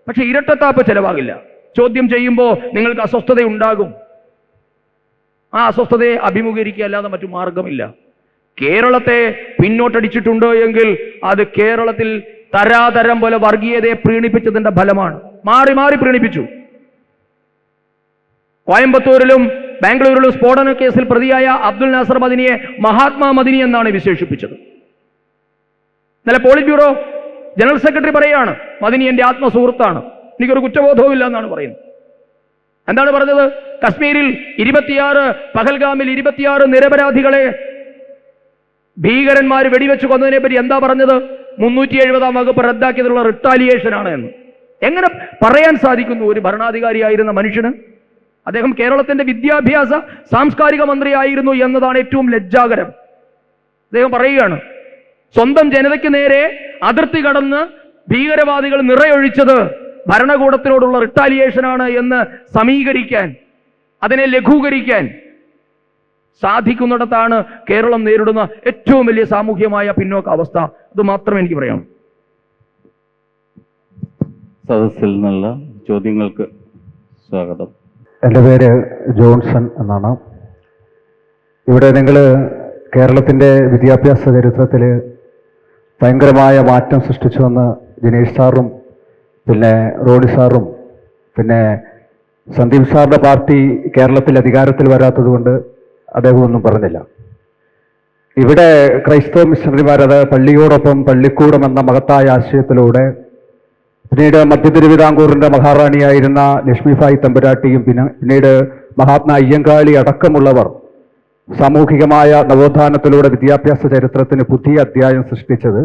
പക്ഷെ ഇരട്ടത്താപ്പ് ചെലവാകില്ല. ചോദ്യം ചെയ്യുമ്പോൾ നിങ്ങൾക്ക് അസ്വസ്ഥത ഉണ്ടാകും. ആ അസ്വസ്ഥതയെ അഭിമുഖീകരിക്കുക അല്ലാതെ മറ്റു മാർഗമില്ല. കേരളത്തെ പിന്നോട്ടടിച്ചിട്ടുണ്ട് എങ്കിൽ അത് കേരളത്തിൽ തരാതരം പോലെ വർഗീയതയെ പ്രീണിപ്പിച്ചതിന്റെ ഫലമാണ്. മാറി മാറി പ്രീണിപ്പിച്ചു. കോയമ്പത്തൂരിലും ബാംഗ്ലൂരിലും സ്ഫോടന കേസിൽ പ്രതിയായ അബ്ദുൽ നാസർ മദിനിയെ മഹാത്മാ മദിനി എന്നാണ് വിശേഷിപ്പിച്ചത്. ഇന്നലെ പോളിറ്റ് ബ്യൂറോ ജനറൽ സെക്രട്ടറി പറയുകയാണ്, മദിനി എന്റെ ആത്മസുഹൃത്താണ്, എനിക്കൊരു കുറ്റബോധവും ഇല്ല എന്നാണ് പറയുന്നത്. എന്താണ് പറഞ്ഞത്? കശ്മീരിൽ 26 പഹൽഗാമിൽ 26 നിരപരാധികളെ ഭീകരന്മാർ വെടിവെച്ച് കൊന്നതിനെ പറ്റി എന്താ പറഞ്ഞത്? 370-ാം വകുപ്പ് റദ്ദാക്കിയതിലുള്ള റിട്ടാലിയേഷൻ ആണ് എന്ന്. എങ്ങനെ പറയാൻ സാധിക്കുന്നു ഒരു ഭരണാധികാരിയായിരുന്ന മനുഷ്യന്? അദ്ദേഹം കേരളത്തിന്റെ വിദ്യാഭ്യാസ സാംസ്കാരിക മന്ത്രിയായിരുന്നു എന്നതാണ് ഏറ്റവും ലജ്ജാകരം. അദ്ദേഹം പറയുകയാണ്, സ്വന്തം ജനതയ്ക്ക് നേരെ അതിർത്തി കടന്ന് ഭീകരവാദികൾ നിറയൊഴിച്ചത് ഭരണകൂടത്തിനോടുള്ള റിട്ടാലിയേഷനാണ് എന്ന് സമീകരിക്കാൻ, അതിനെ ലഘൂകരിക്കാൻ സാധിക്കുന്നിടത്താണ് കേരളം നേരിടുന്ന ഏറ്റവും വലിയ സാമൂഹ്യമായ പിന്നോക്ക അവസ്ഥ. അത് മാത്രമേ എനിക്ക് പറയാം. സദസ്സിൽ നിന്നുള്ള ചോദ്യങ്ങൾക്ക് സ്വാഗതം. എൻ്റെ പേര് ജോൺസൺ എന്നാണ്. ഇവിടെ നിങ്ങൾ കേരളത്തിൻ്റെ വിദ്യാഭ്യാസ ചരിത്രത്തിൽ ഭയങ്കരമായ മാറ്റം സൃഷ്ടിച്ചുവെന്ന് ജിനേഷ് സാറും പിന്നെ റോണി സാറും പിന്നെ സന്ദീപ് സാറിൻ്റെ പാർട്ടി കേരളത്തിൽ അധികാരത്തിൽ വരാത്തത് കൊണ്ട് അദ്ദേഹം ഒന്നും പറഞ്ഞില്ല. ഇവിടെ ക്രൈസ്തവ മിഷണറിമാരത് പള്ളിയോടൊപ്പം പള്ളിക്കൂടം എന്ന മഹത്തായ ആശയത്തിലൂടെ പിന്നീട് മധ്യ തിരുവിതാംകൂറിന്റെ മഹാറാണിയായിരുന്ന ലക്ഷ്മിഭായ് തമ്പുരാട്ടിയും പിന്നീട് മഹാത്മാ അയ്യങ്കാളി അടക്കമുള്ളവർ സാമൂഹികമായ നവോത്ഥാനത്തിലൂടെ വിദ്യാഭ്യാസ ചരിത്രത്തിന് പുതിയ അധ്യായം സൃഷ്ടിച്ചത്.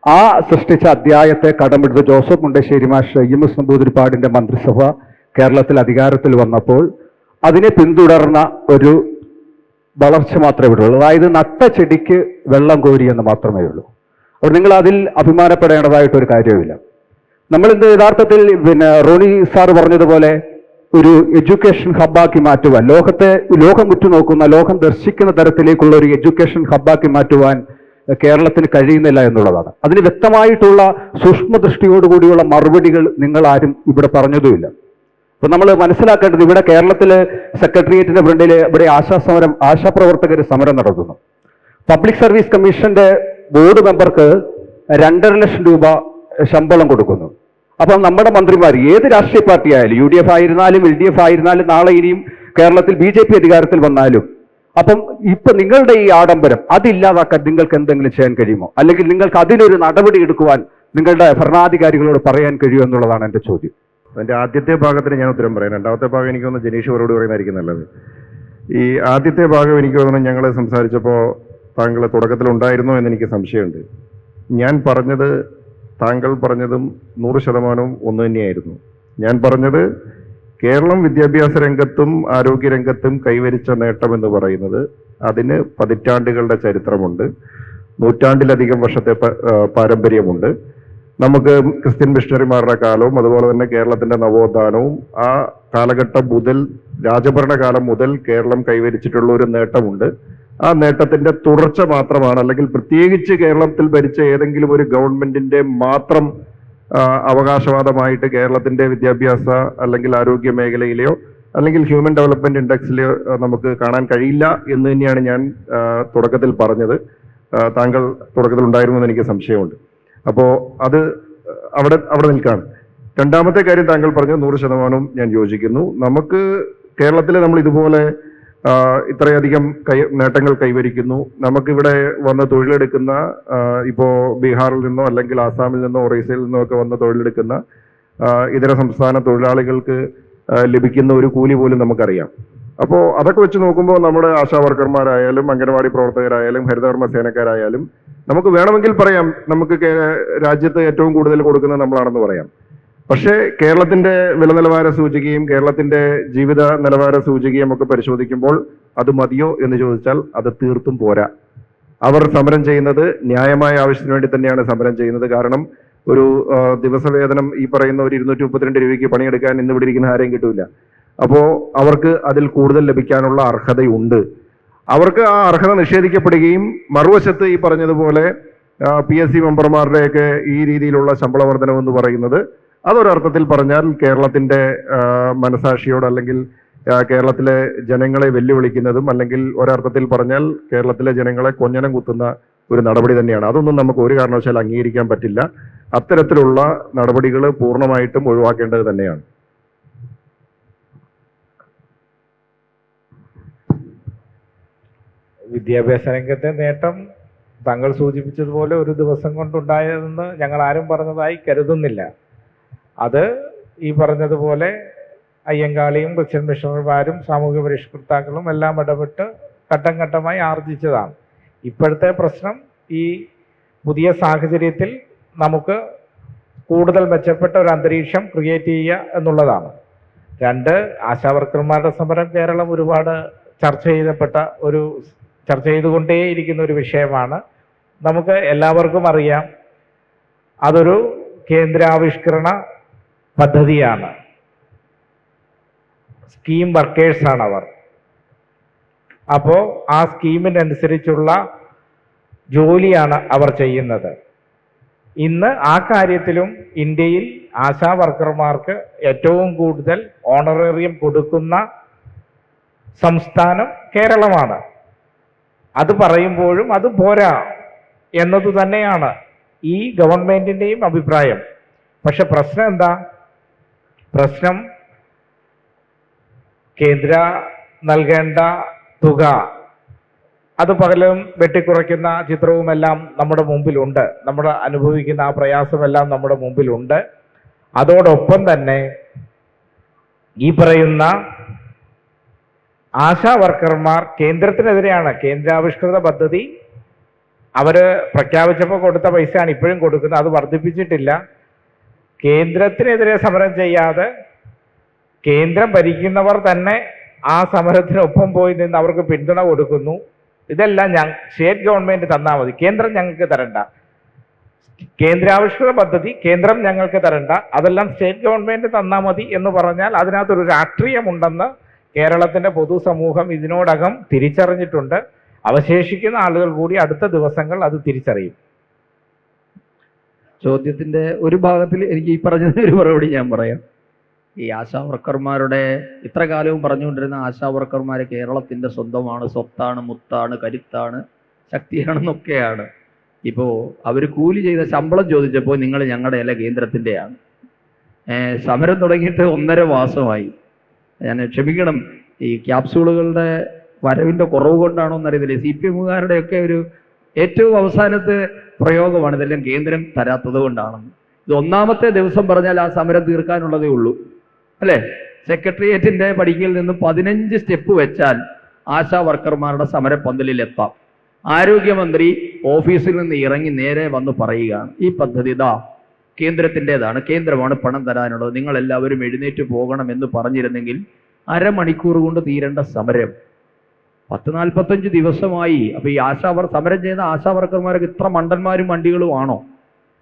ആ സൃഷ്ടിച്ച അധ്യായത്തെ കടമെടുത്ത് ജോസഫ് മുണ്ടശ്ശേരി മാഷ് EMS നമ്പൂതിരിപ്പാടിന്റെ മന്ത്രിസഭ കേരളത്തിൽ അധികാരത്തിൽ വന്നപ്പോൾ അതിനെ പിന്തുടർന്ന ഒരു വളർച്ച മാത്രമേ ഉള്ളൂ. അതായത് നട്ട ചെടിക്ക് വെള്ളം കോരി എന്ന് മാത്രമേ ഉള്ളൂ. അപ്പോൾ നിങ്ങൾ അതിൽ അഭിമാനപ്പെടേണ്ടതായിട്ടൊരു കാര്യവുമില്ല. നമ്മളിത് യഥാർത്ഥത്തിൽ റോണി സാർ പറഞ്ഞതുപോലെ ഒരു എഡ്യൂക്കേഷൻ ഹബ്ബാക്കി മാറ്റുവാൻ, ലോകം ഉറ്റുനോക്കുന്ന, ലോകം ദർശിക്കുന്ന തരത്തിലേക്കുള്ള ഒരു എഡ്യൂക്കേഷൻ ഹബ്ബാക്കി മാറ്റുവാൻ കേരളത്തിന് കഴിയുന്നില്ല എന്നുള്ളതാണ്. അതിന് വ്യക്തമായിട്ടുള്ള സൂക്ഷ്മദൃഷ്ടിയോടുകൂടിയുള്ള മറുപടികൾ നിങ്ങൾ ആരും ഇവിടെ പറഞ്ഞതുമില്ല. അപ്പൊ നമ്മൾ മനസ്സിലാക്കേണ്ടത്, ഇവിടെ കേരളത്തിൽ സെക്രട്ടേറിയറ്റിന്റെ ഫ്രണ്ടിൽ ഇവിടെ ആശാപ്രവർത്തകർ സമരം നടത്തുന്നു. പബ്ലിക് സർവീസ് കമ്മീഷന്റെ ബോർഡ് മെമ്പർക്ക് 2.5 ലക്ഷം രൂപ ശമ്പളം കൊടുക്കുന്നു. അപ്പം നമ്മുടെ മന്ത്രിമാർ ഏത് രാഷ്ട്രീയ പാർട്ടി ആയാലും, UDF ആയിരുന്നാലും LDF ആയിരുന്നാലും, നാളെ ഇനിയും കേരളത്തിൽ BJP അധികാരത്തിൽ വന്നാലും, അപ്പം ഇപ്പൊ നിങ്ങളുടെ ഈ ആഡംബരം അതില്ലാതാക്കാൻ നിങ്ങൾക്ക് എന്തെങ്കിലും ചെയ്യാൻ കഴിയുമോ? അല്ലെങ്കിൽ നിങ്ങൾക്ക് അതിനൊരു നടപടി എടുക്കുവാൻ നിങ്ങളുടെ ഭരണാധികാരികളോട് പറയാൻ കഴിയുമോ എന്നുള്ളതാണ് എൻ്റെ ചോദ്യം. അതിന്റെ ആദ്യത്തെ ഭാഗത്തിന് ഞാൻ ഉത്തരം പറയാം. രണ്ടാമത്തെ ഭാഗം എനിക്ക് തോന്നുന്നു ജനീഷ് അവരോട് പറയുന്നതായിരിക്കും നല്ലത്. ഈ ആദ്യത്തെ ഭാഗം എനിക്ക് തോന്നുന്നു ഞങ്ങൾ സംസാരിച്ചപ്പോൾ താങ്കൾ തുടക്കത്തിൽ ഉണ്ടായിരുന്നോ എന്ന് എനിക്ക് സംശയമുണ്ട്. ഞാൻ പറഞ്ഞത് താങ്കൾ പറഞ്ഞതും 100% ഒന്ന് തന്നെയായിരുന്നു. ഞാൻ പറഞ്ഞത് കേരളം വിദ്യാഭ്യാസ രംഗത്തും ആരോഗ്യരംഗത്തും കൈവരിച്ച നേട്ടം എന്ന് പറയുന്നത് അതിന് പതിറ്റാണ്ടുകളുടെ ചരിത്രമുണ്ട്, 100-ാണ്ടിലധികം വർഷത്തെ പാരമ്പര്യമുണ്ട്. നമുക്ക് ക്രിസ്ത്യൻ മിഷണറിമാരുടെ കാലവും അതുപോലെ തന്നെ കേരളത്തിന്റെ നവോത്ഥാനവും ആ കാലഘട്ടം മുതൽ, രാജഭരണകാലം മുതൽ കേരളം കൈവരിച്ചിട്ടുള്ള ഒരു നേട്ടമുണ്ട്. ആ നേട്ടത്തിന്റെ തുടർച്ച മാത്രമാണ്, അല്ലെങ്കിൽ പ്രത്യേകിച്ച് കേരളത്തിൽ ഭരിച്ച ഏതെങ്കിലും ഒരു ഗവൺമെന്റിന്റെ മാത്രം അവകാശവാദമായിട്ട് കേരളത്തിന്റെ വിദ്യാഭ്യാസ അല്ലെങ്കിൽ ആരോഗ്യ മേഖലയിലെയോ അല്ലെങ്കിൽ ഹ്യൂമൻ ഡെവലപ്മെന്റ് ഇൻഡെക്സിലെയോ നമുക്ക് കാണാൻ കഴിയില്ല എന്ന് തന്നെയാണ് ഞാൻ തുടക്കത്തിൽ പറഞ്ഞത്. താങ്കൾ തുടക്കത്തിൽ ഉണ്ടായിരുന്നു എന്ന് എനിക്ക് സംശയമുണ്ട്. അപ്പോൾ അത് അവിടെ നിൽക്കാണ്. രണ്ടാമത്തെ കാര്യം താങ്കൾ പറഞ്ഞത് 100% ഞാൻ യോജിക്കുന്നു. നമുക്ക് കേരളത്തിൽ നമ്മൾ ഇതുപോലെ ഇത്രയധികം നേട്ടങ്ങൾ കൈവരിക്കുന്നു. നമുക്കിവിടെ വന്ന് തൊഴിലെടുക്കുന്ന, ഇപ്പോ ബീഹാറിൽ നിന്നോ അല്ലെങ്കിൽ ആസാമിൽ നിന്നോ ഒറീസയിൽ നിന്നോ ഒക്കെ വന്ന് തൊഴിലെടുക്കുന്ന ഇതര സംസ്ഥാന തൊഴിലാളികൾക്ക് ലഭിക്കുന്ന ഒരു കൂലി പോലും നമുക്കറിയാം. അപ്പോൾ അതൊക്കെ വെച്ച് നോക്കുമ്പോൾ നമ്മുടെ ആശാ വർക്കർമാരായാലും അംഗനവാടി പ്രവർത്തകരായാലും ഹരിതകർമ്മ സേനക്കാരായാലും നമുക്ക് വേണമെങ്കിൽ പറയാം നമുക്ക് രാജ്യത്ത് ഏറ്റവും കൂടുതൽ കൊടുക്കുന്നത് നമ്മളാണെന്ന് പറയാം. പക്ഷേ കേരളത്തിന്റെ വില നിലവാര സൂചികയും കേരളത്തിന്റെ ജീവിത നിലവാര സൂചികയും ഒക്കെ പരിശോധിക്കുമ്പോൾ അത് മതിയോ എന്ന് ചോദിച്ചാൽ അത് തീർത്തും പോരാ. അവർ സമരം ചെയ്യുന്നത് ന്യായമായ ആവശ്യത്തിന് വേണ്ടി തന്നെയാണ് സമരം ചെയ്യുന്നത്. കാരണം ഒരു ദിവസവേതനം ഈ പറയുന്ന ഒരു 232 രൂപയ്ക്ക് പണിയെടുക്കാൻ ഇന്ന് ഇവിടെ ഇരിക്കുന്ന ആരെയും കിട്ടൂല. അപ്പോ അവർക്ക് അതിൽ കൂടുതൽ ലഭിക്കാനുള്ള അർഹതയുണ്ട്. അവർക്ക് ആ അർഹത നിഷേധിക്കപ്പെടുകയും മറുവശത്ത് ഈ പറഞ്ഞതുപോലെ PSC മെമ്പർമാരുടെയൊക്കെ ഈ രീതിയിലുള്ള ശമ്പള വർധനം എന്ന് പറയുന്നത് അതൊരർത്ഥത്തിൽ പറഞ്ഞാൽ കേരളത്തിന്റെ മനസാക്ഷിയോട് അല്ലെങ്കിൽ കേരളത്തിലെ ജനങ്ങളെ വെല്ലുവിളിക്കുന്നതും അല്ലെങ്കിൽ ഒരർത്ഥത്തിൽ പറഞ്ഞാൽ കേരളത്തിലെ ജനങ്ങളെ കൊഞ്ഞനം കുത്തുന്ന ഒരു നടപടി തന്നെയാണ്. അതൊന്നും നമുക്ക് ഒരു കാരണവശാലും അംഗീകരിക്കാൻ പറ്റില്ല. അത്തരത്തിലുള്ള നടപടികൾ പൂർണ്ണമായിട്ടും ഒഴിവാക്കേണ്ടത് തന്നെയാണ്. വിദ്യാഭ്യാസ രംഗത്തെ നേട്ടം താങ്കൾ സൂചിപ്പിച്ചതുപോലെ ഒരു ദിവസം കൊണ്ടുണ്ടായതെന്ന് ഞങ്ങൾ ആരും പറഞ്ഞതായി കരുതുന്നില്ല. അത് ഈ പറഞ്ഞതുപോലെ അയ്യങ്കാളിയും ക്രിസ്ത്യൻ മിഷണറിമാരും സാമൂഹ്യ പരിഷ്കർത്താക്കളും എല്ലാം ഇടപെട്ട് ഘട്ടം ഘട്ടമായി ആർജിച്ചതാണ്. ഇപ്പോഴത്തെ പ്രശ്നം ഈ പുതിയ സാഹചര്യത്തിൽ നമുക്ക് കൂടുതൽ മെച്ചപ്പെട്ട ഒരു അന്തരീക്ഷം ക്രിയേറ്റ് ചെയ്യുക എന്നുള്ളതാണ്. 2, ആശാവർക്കർമാരുടെ സമരം കേരളം ഒരുപാട് ചർച്ച ചെയ്തുകൊണ്ടേയിരിക്കുന്ന ഒരു വിഷയമാണ്. നമുക്ക് എല്ലാവർക്കും അറിയാം, അതൊരു കേന്ദ്രാവിഷ്കരണ പദ്ധതിയാണ്. സ്കീം വർക്കേഴ്സാണ് അവർ. അപ്പോൾ ആ സ്കീമിനനുസരിച്ചുള്ള ജോലിയാണ് അവർ ചെയ്യുന്നത്. ഇന്ന് ആ കാര്യത്തിലും ഇന്ത്യയിൽ ആശാ വർക്കർമാർക്ക് ഏറ്റവും കൂടുതൽ ഓണറേറിയം കൊടുക്കുന്ന സംസ്ഥാനം കേരളമാണ്. അത് പറയുമ്പോഴും അത് പോരാ എന്നതു തന്നെയാണ് ഈ ഗവൺമെന്റിന്റെയും അഭിപ്രായം. പക്ഷെ പ്രശ്നം എന്താ? പ്രശ്നം കേന്ദ്ര നൽകേണ്ട തുക അത് പകലും വെട്ടിക്കുറയ്ക്കുന്ന ചിത്രവുമെല്ലാം നമ്മുടെ മുമ്പിലുണ്ട്. നമ്മൾ അനുഭവിക്കുന്ന ആ പ്രയാസമെല്ലാം നമ്മുടെ മുമ്പിലുണ്ട്. അതോടൊപ്പം തന്നെ ഈ പറയുന്ന ആശാ വർക്കർമാർ കേന്ദ്രത്തിനെതിരെയാണ്. കേന്ദ്രാവിഷ്കൃത പദ്ധതി അവര് പ്രഖ്യാപിച്ചപ്പോൾ കൊടുത്ത പൈസയാണ് ഇപ്പോഴും കൊടുക്കുന്നത്. അത് വർദ്ധിപ്പിച്ചിട്ടില്ല. കേന്ദ്രത്തിനെതിരെ സമരം ചെയ്യാതെ കേന്ദ്രം ഭരിക്കുന്നവർ തന്നെ ആ സമരത്തിനൊപ്പം പോയി നിന്ന് അവർക്ക് പിന്തുണ കൊടുക്കുന്നു. ഇതെല്ലാം സ്റ്റേറ്റ് ഗവൺമെന്റ് തന്നാൽ മതി, കേന്ദ്രം ഞങ്ങൾക്ക് തരണ്ട. കേന്ദ്രാവിഷ്കൃത പദ്ധതി കേന്ദ്രം ഞങ്ങൾക്ക് തരണ്ട, അതെല്ലാം സ്റ്റേറ്റ് ഗവൺമെന്റ് തന്നാൽ മതി എന്ന് പറഞ്ഞാൽ അതിനകത്തൊരു രാഷ്ട്രീയമുണ്ടെന്ന് കേരളത്തിന്റെ പൊതുസമൂഹം ഇതിനോടകം തിരിച്ചറിഞ്ഞിട്ടുണ്ട്. അവശേഷിക്കുന്ന ആളുകൾ കൂടി അടുത്ത ദിവസങ്ങൾ അത് തിരിച്ചറിയും. ചോദ്യത്തിന്റെ ഒരു ഭാഗത്തിൽ എനിക്ക് ഈ പറഞ്ഞതിന് ഒരു മറുപടി ഞാൻ പറയാം. ഈ ആശാ വർക്കർമാരുടെ ഇത്ര കാലവും പറഞ്ഞുകൊണ്ടിരുന്ന ആശാ വർക്കർമാർ കേരളത്തിന്റെ സ്വന്തമാണ്, സ്വത്താണ്, മുത്താണ്, കരുത്താണ്, ശക്തിയാണെന്നൊക്കെയാണ്. ഇപ്പോൾ അവർ കൂലി ചെയ്ത ശമ്പളം ചോദിച്ചപ്പോൾ നിങ്ങൾ ഞങ്ങളുടെ അല്ല കേന്ദ്രത്തിൻ്റെയാണ്. സമരം തുടങ്ങിയിട്ട് 1.5 മാസമായി. ഞാൻ ക്ഷമിക്കണം, ഈ ക്യാപ്സൂളുകളുടെ വരവിൻ്റെ കുറവ് കൊണ്ടാണോ എന്നറിയത്തില്ല. CPM-കാരുടെയൊക്കെ ഒരു ഏറ്റവും അവസാനത്തെ പ്രയോഗമാണ് ഇതെല്ലാം കേന്ദ്രം തരാത്തത് കൊണ്ടാണെന്ന്. ഇത് 1ാമത്തെ ദിവസം പറഞ്ഞാൽ ആ സമരം തീർക്കാനുള്ളതേ ഉള്ളൂ, അല്ലേ? സെക്രട്ടേറിയറ്റിന്റെ പടിക്കൽ നിന്ന് 15 സ്റ്റെപ്പ് വെച്ചാൽ ആശാ വർക്കർമാരുടെ സമരപ്പന്തലിൽ എത്താം. ആരോഗ്യമന്ത്രി ഓഫീസിൽ നിന്ന് ഇറങ്ങി നേരെ വന്ന് പറയുകയാണ്, ഈ പദ്ധതി ഇതാ കേന്ദ്രത്തിൻ്റെതാണ്, കേന്ദ്രമാണ് പണം തരാനുള്ളത്, നിങ്ങൾ എല്ലാവരും എഴുന്നേറ്റ് പോകണം എന്ന് പറഞ്ഞിരുന്നെങ്കിൽ 1/2 മണിക്കൂർ കൊണ്ട് തീരേണ്ട സമരം 10-45 ദിവസമായി. അപ്പൊ ഈ സമരം ചെയ്യുന്ന ആശാ വർക്കർമാരൊക്കെ ഇത്ര മണ്ടന്മാരും വണ്ടികളും ആണോ?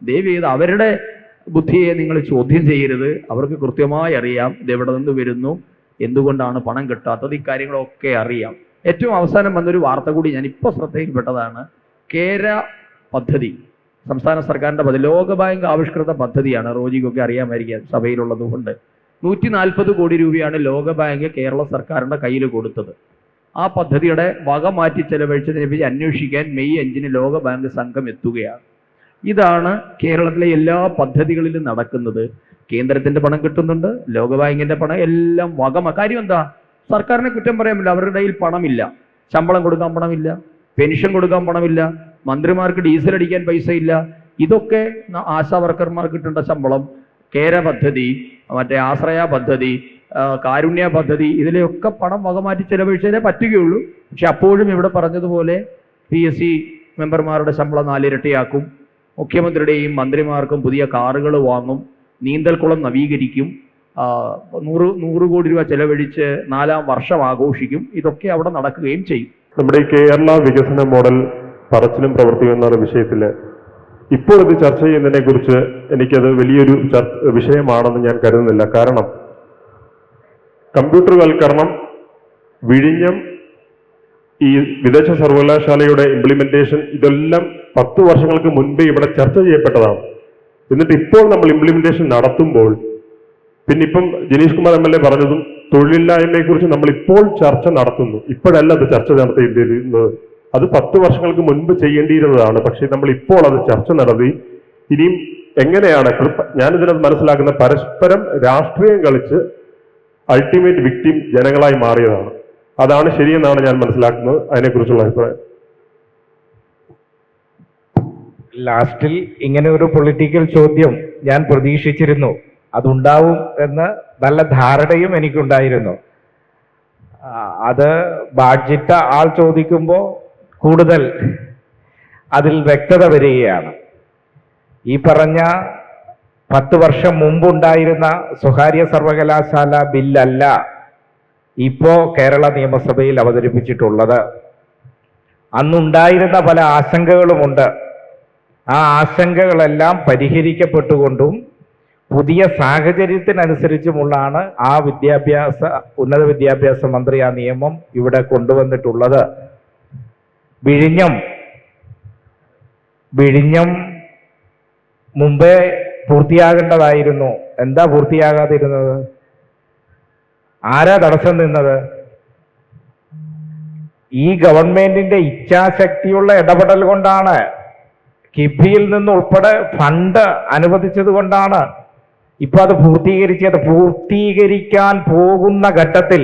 ദയവ് ചെയ്ത് അവരുടെ ബുദ്ധിയെ നിങ്ങൾ ചോദ്യം ചെയ്യരുത്. അവർക്ക് കൃത്യമായി അറിയാം ഇത് എവിടെ നിന്ന് വരുന്നു, എന്തുകൊണ്ടാണ് പണം കിട്ടാത്തത്, ഇക്കാര്യങ്ങളൊക്കെ അറിയാം. ഏറ്റവും അവസാനം വന്നൊരു വാർത്ത കൂടി ഞാൻ ഇപ്പോൾ ശ്രദ്ധയിൽപ്പെട്ടതാണ്. കേര പദ്ധതി, സംസ്ഥാന സർക്കാരിന്റെ പദ്ധതി, ലോകബാങ്ക് ആവിഷ്കൃത പദ്ധതിയാണ്. റോജിക്കൊക്കെ അറിയാമായിരിക്കാം, സഭയിലുള്ളത് കൊണ്ട്. 140 കോടി രൂപയാണ് ലോകബാങ്ക് കേരള സർക്കാരിന്റെ കയ്യിൽ കൊടുത്തത്. ആ പദ്ധതിയുടെ വക മാറ്റി ചെലവഴിച്ചതിനെ അന്വേഷിക്കാൻ മെയ് 5-ന് ലോകബാങ്ക് സംഘം എത്തുകയാണ്. ഇതാണ് കേരളത്തിലെ എല്ലാ പദ്ധതികളിലും നടക്കുന്നത്. കേന്ദ്രത്തിന്റെ പണം കിട്ടുന്നുണ്ട്, ലോകബാങ്കിന്റെ പണം എല്ലാം കാര്യം എന്താ? സർക്കാരിനെ കുറ്റം പറയാൻ പറ്റില്ല, അവരുടെ കയ്യിൽ പണമില്ല. ശമ്പളം കൊടുക്കാൻ പണമില്ല, പെൻഷൻ കൊടുക്കാൻ പണമില്ല, മന്ത്രിമാർക്ക് ഡീസൽ അടിക്കാൻ പൈസ ഇല്ല. ഇതൊക്കെ ആശാ വർക്കർമാർക്ക് കിട്ടേണ്ട ശമ്പളം, കേര പദ്ധതി, മറ്റേ ആശ്രയ പദ്ധതി, കാരുണ്യ പദ്ധതി, ഇതിലെയൊക്കെ പണം വകമാറ്റി ചെലവഴിച്ചതിനെ പറ്റുകയുള്ളൂ. പക്ഷെ അപ്പോഴും ഇവിടെ പറഞ്ഞതുപോലെ PSC മെമ്പർമാരുടെ ശമ്പളം 4 ഇരട്ടിയാക്കും, മുഖ്യമന്ത്രിയുടെയും മന്ത്രിമാർക്കും പുതിയ കാറുകൾ വാങ്ങും, നീന്തൽക്കുളം നവീകരിക്കും, 100 കോടി രൂപ ചെലവഴിച്ച് 4ാം വർഷം ആഘോഷിക്കും. ഇതൊക്കെ അവിടെ നടക്കുകയും ചെയ്യും. നമ്മുടെ ഈ കേരള വികസന മോഡൽ പറച്ചിലും പ്രവർത്തിയും എന്ന വിഷയത്തിൽ ഇപ്പോൾ ഇത് ചർച്ച ചെയ്യുന്നതിനെ കുറിച്ച് എനിക്കത് വലിയൊരു വിഷയമാണെന്ന് ഞാൻ കരുതുന്നില്ല. കാരണം കമ്പ്യൂട്ടർവൽക്കരണം, വിഴിഞ്ഞം, ഈ വിദേശ സർവകലാശാലയുടെ ഇംപ്ലിമെന്റേഷൻ, ഇതെല്ലാം 10 വർഷങ്ങൾക്ക് മുൻപേ ഇവിടെ ചർച്ച ചെയ്യപ്പെട്ടതാണ്. എന്നിട്ട് ഇപ്പോൾ നമ്മൾ ഇംപ്ലിമെന്റേഷൻ നടത്തുമ്പോൾ, പിന്നെ ഇപ്പം ജനീഷ് കുമാർ MLA പറഞ്ഞതും തൊഴിലില്ലായ്മയെക്കുറിച്ച് നമ്മൾ ഇപ്പോൾ ചർച്ച നടത്തുന്നു. ഇപ്പോഴല്ല അത് ചർച്ച നടത്തേണ്ടിയിരുന്നത്, അത് 10 വർഷങ്ങൾക്ക് മുൻപ് ചെയ്യേണ്ടിയിരുന്നതാണ്. പക്ഷേ നമ്മൾ ഇപ്പോൾ അത് ചർച്ച നടത്തി. ഇനിയും എങ്ങനെയാണ് ഞാനിതിനകത്ത് മനസ്സിലാക്കുന്ന പരസ്പരം രാഷ്ട്രീയം കളിച്ച് അൾട്ടിമേറ്റ് വിക്ടിം ജനങ്ങളായി മാറിയതാണ്. അതാണ് ശരിയെന്നാണ് ഞാൻ മനസ്സിലാക്കുന്നത്. അതിനെക്കുറിച്ചുള്ള അഭിപ്രായം. ലാസ്റ്റിൽ ഇങ്ങനെ ഒരു പൊളിറ്റിക്കൽ ചോദ്യം ഞാൻ പ്രതീക്ഷിച്ചിരുന്നു. അതുണ്ടാവും എന്ന് നല്ല ധാരണയും എനിക്കുണ്ടായിരുന്നു. അത് ബാഡ്ജിറ്റ ആൾ ചോദിക്കുമ്പോൾ കൂടുതൽ അതിൽ വ്യക്തത വരികയാണ്. ഈ പറഞ്ഞ 10 വർഷം മുമ്പുണ്ടായിരുന്ന സ്വകാര്യ സർവകലാശാല ബില്ലല്ല ഇപ്പോ കേരള നിയമസഭയിൽ അവതരിപ്പിച്ചിട്ടുള്ളത്. അന്നുണ്ടായിരുന്ന പല ആശങ്കകളുമുണ്ട്. ആ ആശങ്കകളെല്ലാം പരിഹരിക്കപ്പെട്ടുകൊണ്ടും പുതിയ സാഹചര്യത്തിനനുസരിച്ചുമുള്ളാണ് ആ ഉന്നത വിദ്യാഭ്യാസ മന്ത്രി ആ നിയമം ഇവിടെ കൊണ്ടുവന്നിട്ടുള്ളത്. വിഴിഞ്ഞം മുമ്പേ പൂർത്തിയാകേണ്ടതായിരുന്നു. എന്താ പൂർത്തിയാകാതിരുന്നത്? ആരാ തടസ്സം നിന്നത്? ഈ ഗവൺമെന്റിന്റെ ഇച്ഛാശക്തിയുള്ള ഇടപെടൽ കൊണ്ടാണ്. കിഫ്ബിയിൽ നിന്ന് ഉൾപ്പെടെ ഫണ്ട് അനുവദിച്ചത് കൊണ്ടാണ് ഇപ്പൊ അത് പൂർത്തീകരിക്കാൻ പോകുന്ന ഘട്ടത്തിൽ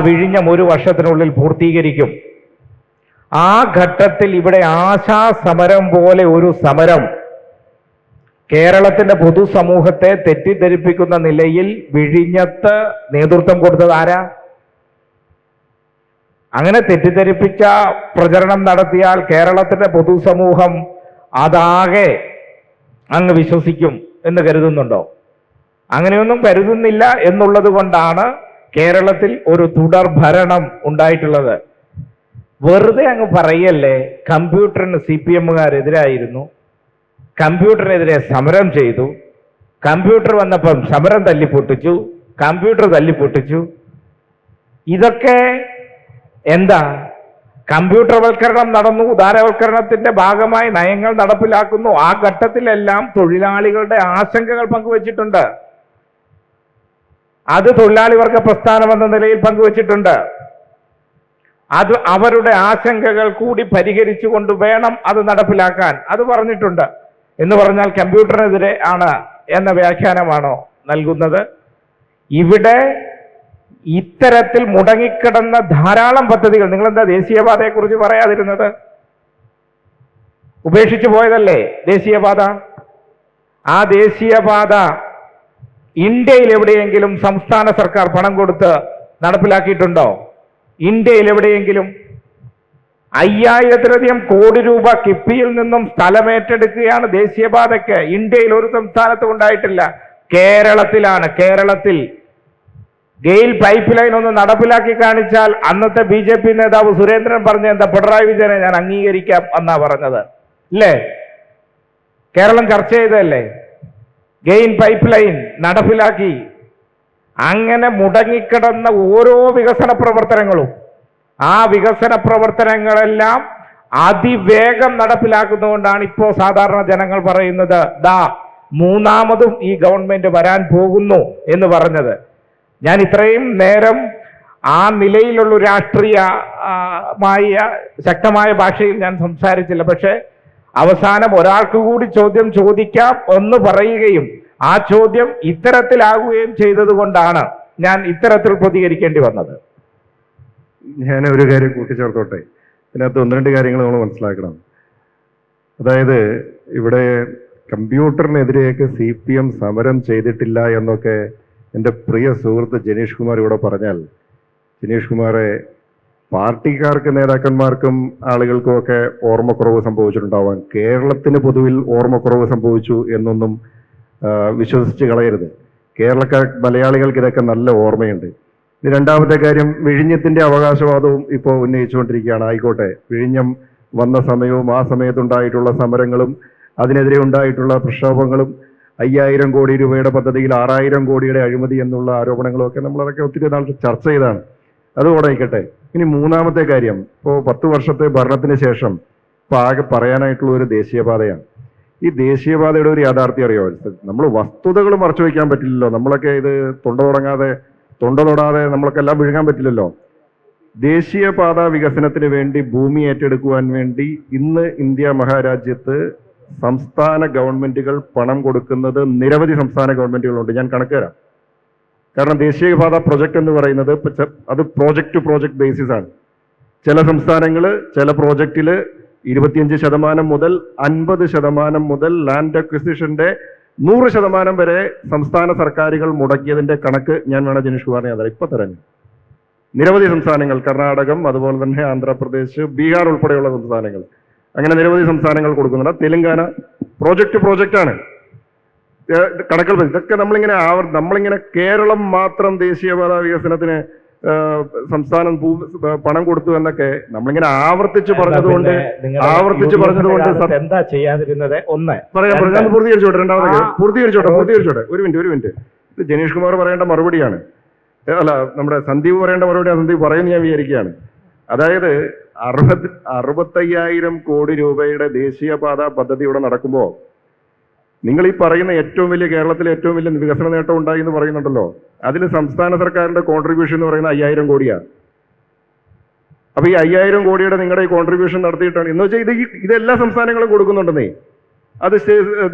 വിഴിഞ്ഞം 1 വർഷത്തിനുള്ളിൽ പൂർത്തീകരിക്കും. ആ ഘട്ടത്തിൽ ഇവിടെ ആശാസമരം പോലെ ഒരു സമരം കേരളത്തിന്റെ പൊതുസമൂഹത്തെ തെറ്റിദ്ധരിപ്പിക്കുന്ന നിലയിൽ വിഴിഞ്ഞത്ത് നേതൃത്വം കൊടുത്തത് ആരാ? അങ്ങനെ തെറ്റിദ്ധരിപ്പിച്ച പ്രചരണം നടത്തിയാൽ കേരളത്തിന്റെ പൊതുസമൂഹം അതാകെ അങ്ങ് വിശ്വസിക്കും എന്ന് കരുതുന്നുണ്ടോ? അങ്ങനെയൊന്നും കരുതുന്നില്ല എന്നുള്ളത് കൊണ്ടാണ് കേരളത്തിൽ ഒരു തുടർ ഭരണം ഉണ്ടായിട്ടുള്ളത്. വെറുതെ അങ്ങ് പറയല്ലേ. കമ്പ്യൂട്ടറിന് CPM-കാരെതിരായിരുന്നു, കമ്പ്യൂട്ടറിനെതിരെ സമരം ചെയ്തു, കമ്പ്യൂട്ടർ വന്നപ്പം സമരം തല്ലിപ്പൊട്ടിച്ചു, കമ്പ്യൂട്ടർ തല്ലിപ്പൊട്ടിച്ചു. ഇതൊക്കെ എന്താ? കമ്പ്യൂട്ടർവൽക്കരണം നടന്നു, ഉദാരവൽക്കരണത്തിന്റെ ഭാഗമായി നയങ്ങൾ നടപ്പിലാക്കുന്നു. ആ ഘട്ടത്തിലെല്ലാം തൊഴിലാളികളുടെ ആശങ്കകൾ പങ്കുവച്ചിട്ടുണ്ട്. അത് തൊഴിലാളി വർഗ പ്രസ്ഥാനം എന്ന നിലയിൽ പങ്കുവച്ചിട്ടുണ്ട്. അത് അവരുടെ ആശങ്കകൾ കൂടി പരിഹരിച്ചുകൊണ്ട് വേണം അത് നടപ്പിലാക്കാൻ. അത് പറഞ്ഞിട്ടുണ്ട്. എന്ന് പറഞ്ഞാൽ കമ്പ്യൂട്ടറിനെതിരെ ആണ് എന്ന വ്യാഖ്യാനമാണോ നൽകുന്നത്? ഇവിടെ ഇത്തരത്തിൽ മുടങ്ങിക്കിടന്ന ധാരാളം പദ്ധതികൾ, നിങ്ങളെന്താ ദേശീയപാതയെക്കുറിച്ച് പറയാതിരുന്നത്? ഉപേക്ഷിച്ചു പോയതല്ലേ ദേശീയപാത? ആ ദേശീയപാത ഇന്ത്യയിൽ എവിടെയെങ്കിലും സംസ്ഥാന സർക്കാർ പണം കൊടുത്ത് നടപ്പിലാക്കിയിട്ടുണ്ടോ? ഇന്ത്യയിൽ എവിടെയെങ്കിലും? 5000-ലധികം കോടി രൂപ കിഫ്ബിയിൽ നിന്നും സ്ഥലമേറ്റെടുക്കുകയാണ് ദേശീയപാതയ്ക്ക്. ഇന്ത്യയിൽ ഒരു സംസ്ഥാനത്തും ഉണ്ടായിട്ടില്ല. കേരളത്തിലാണ്. കേരളത്തിൽ ഗെയിൽ പൈപ്പ് ലൈൻ ഒന്ന് നടപ്പിലാക്കി കാണിച്ചാൽ അന്നത്തെ BJP നേതാവ് സുരേന്ദ്രൻ പറഞ്ഞ എന്താ? പിണറായി വിജയനെ ഞാൻ അംഗീകരിക്കാം എന്നാ പറഞ്ഞത്, ഇല്ലേ? കേരളം ചർച്ച ചെയ്തതല്ലേ? ഗെയിൽ പൈപ്പ് ലൈൻ നടപ്പിലാക്കി. അങ്ങനെ മുടങ്ങിക്കിടന്ന ഓരോ വികസന പ്രവർത്തനങ്ങളും, ആ വികസന പ്രവർത്തനങ്ങളെല്ലാം അതിവേഗം നടപ്പിലാക്കുന്നതുകൊണ്ടാണ് ഇപ്പോ സാധാരണ ജനങ്ങൾ പറയുന്നത് മൂന്നാമതും ഈ ഗവൺമെന്റ് വരാൻ പോകുന്നു എന്ന് പറഞ്ഞത്. ഞാൻ ഇത്രയും നേരം ആ നിലയിലുള്ള രാഷ്ട്രീയമായ ശക്തമായ ഭാഷയിൽ ഞാൻ സംസാരിച്ചില്ല. പക്ഷെ അവസാനം ഒരാൾക്ക് കൂടി ചോദ്യം ചോദിക്കാം എന്ന് പറയുകയും ആ ചോദ്യം ഇത്തരത്തിലാകുകയും ചെയ്തത് കൊണ്ടാണ് ഞാൻ ഇത്തരത്തിൽ പ്രതികരിക്കേണ്ടി വന്നത്. ഞാൻ ഒരു കാര്യം കൂട്ടിച്ചേർത്തോട്ടെ. ഇതിനകത്ത് 1-2 കാര്യങ്ങൾ നമ്മൾ മനസ്സിലാക്കണം. അതായത് ഇവിടെ കമ്പ്യൂട്ടറിനെതിരെയൊക്കെ CPM സമരം ചെയ്തിട്ടില്ല എന്നൊക്കെ എൻ്റെ പ്രിയ സുഹൃത്ത് ജനീഷ് കുമാർ ഇവിടെ പറഞ്ഞാൽ, ജനീഷ് കുമാറെ, പാർട്ടിക്കാർക്ക് നേതാക്കന്മാർക്കും ആളുകൾക്കും ഒക്കെ ഓർമ്മക്കുറവ് സംഭവിച്ചിട്ടുണ്ടാവാൻ, കേരളത്തിന് പൊതുവിൽ ഓർമ്മക്കുറവ് സംഭവിച്ചു എന്നൊന്നും വിശ്വസിച്ച് കളയരുത്. മലയാളികൾക്ക് ഇതൊക്കെ നല്ല ഓർമ്മയുണ്ട്. ഇനി രണ്ടാമത്തെ കാര്യം, വിഴിഞ്ഞത്തിന്റെ അവകാശവാദവും ഇപ്പോൾ ഉന്നയിച്ചുകൊണ്ടിരിക്കുകയാണ്. ആയിക്കോട്ടെ, വിഴിഞ്ഞം വന്ന സമയവും ആ സമയത്തുണ്ടായിട്ടുള്ള സമരങ്ങളും അതിനെതിരെ ഉണ്ടായിട്ടുള്ള പ്രക്ഷോഭങ്ങളും 5000 കോടി രൂപയുടെ പദ്ധതിയിൽ 6000 കോടിയുടെ അഴിമതി എന്നുള്ള ആരോപണങ്ങളൊക്കെ നമ്മളതൊക്കെ ഒത്തിരി നാൾ ചർച്ച ചെയ്താണ്. അതുകൂടെ ആയിക്കട്ടെ. ഇനി മൂന്നാമത്തെ കാര്യം, ഇപ്പോൾ 10 വർഷത്തെ ഭരണത്തിന് ശേഷം ഇപ്പോൾ ആകെ പറയാനായിട്ടുള്ള ഒരു ദേശീയപാതയാണ്. ഈ ദേശീയപാതയുടെ ഒരു യാഥാർത്ഥ്യം അറിയാമോ? നമ്മൾ വസ്തുതകൾ മറച്ചു വയ്ക്കാൻ പറ്റില്ലല്ലോ. നമ്മളൊക്കെ ഇത് തൊണ്ട തൊടാതെ നമ്മളൊക്കെ എല്ലാം വിഴുങ്ങാൻ പറ്റില്ലല്ലോ. ദേശീയപാത വികസനത്തിന് വേണ്ടി ഭൂമി ഏറ്റെടുക്കുവാൻ വേണ്ടി ഇന്ന് ഇന്ത്യ മഹാരാജ്യത്ത് സംസ്ഥാന ഗവൺമെന്റുകൾ പണം കൊടുക്കുന്നത് നിരവധി സംസ്ഥാന ഗവൺമെന്റുകളുണ്ട്. ഞാൻ കണക്ക് തരാം. കാരണം ദേശീയപാത പ്രൊജക്ട് എന്ന് പറയുന്നത് അത് പ്രോജക്റ്റ് ടു പ്രോജക്ട് ബേസിസ് ആണ്. ചില സംസ്ഥാനങ്ങൾ ചില പ്രോജക്റ്റിൽ 25% മുതൽ 50% മുതൽ ലാൻഡ് അക്വിസിഷന്റെ 100% വരെ സംസ്ഥാന സർക്കാരുകൾ മുടക്കിയതിന്റെ കണക്ക് ഞാൻ വേണം ജനീഷ് കുമാറിനെ തരാം. ഇപ്പൊ തരാൻ നിരവധി സംസ്ഥാനങ്ങൾ, കർണാടകം, അതുപോലെ തന്നെ ആന്ധ്രാപ്രദേശ്, ബീഹാർ ഉൾപ്പെടെയുള്ള സംസ്ഥാനങ്ങൾ, അങ്ങനെ നിരവധി സംസ്ഥാനങ്ങൾ കൊടുക്കുന്നുണ്ട്. തെലങ്കാന പ്രോജക്റ്റ് ആണ്. കണക്കുകൾ ഇതൊക്കെ നമ്മളിങ്ങനെ കേരളം മാത്രം ദേശീയപാത വികസനത്തിന് സംസ്ഥാനം പണം കൊടുത്തു എന്നൊക്കെ നമ്മളിങ്ങനെ ആവർത്തിച്ച് പറഞ്ഞതുകൊണ്ട് എന്താ ചെയ്യാതിരുന്നത്? ഞാൻ പൂർത്തീകരിച്ചോട്ടെ. ഒരു മിനിറ്റ്. ഇത് ജനീഷ് കുമാർ പറയേണ്ട മറുപടിയാണ്. അല്ല, നമ്മുടെ സന്ദീപ് പറയേണ്ട മറുപടിയാണ്. സന്ദീപ് പറയുന്നത് ഞാൻ വിചാരിക്കുകയാണ്. അതായത് 65,000 കോടി രൂപയുടെ ദേശീയപാത പദ്ധതി ഇവിടെ നടക്കുമ്പോൾ നിങ്ങൾ ഈ പറയുന്ന കേരളത്തിലെ ഏറ്റവും വലിയ വികസന നേട്ടം ഉണ്ടായി എന്ന് പറയുന്നുണ്ടല്ലോ, അതിൽ സംസ്ഥാന സർക്കാരിന്റെ കോൺട്രിബ്യൂഷൻ എന്ന് പറയുന്നത് 5,000 കോടിയാണ്. അപ്പൊ ഈ 5,000 കോടിയുടെ നിങ്ങളുടെ ഈ കോൺട്രിബ്യൂഷൻ നടത്തിയിട്ടാണ് എന്ന് വെച്ചാൽ ഇതെല്ലാ സംസ്ഥാനങ്ങളും കൊടുക്കുന്നുണ്ടെന്നേ. അത്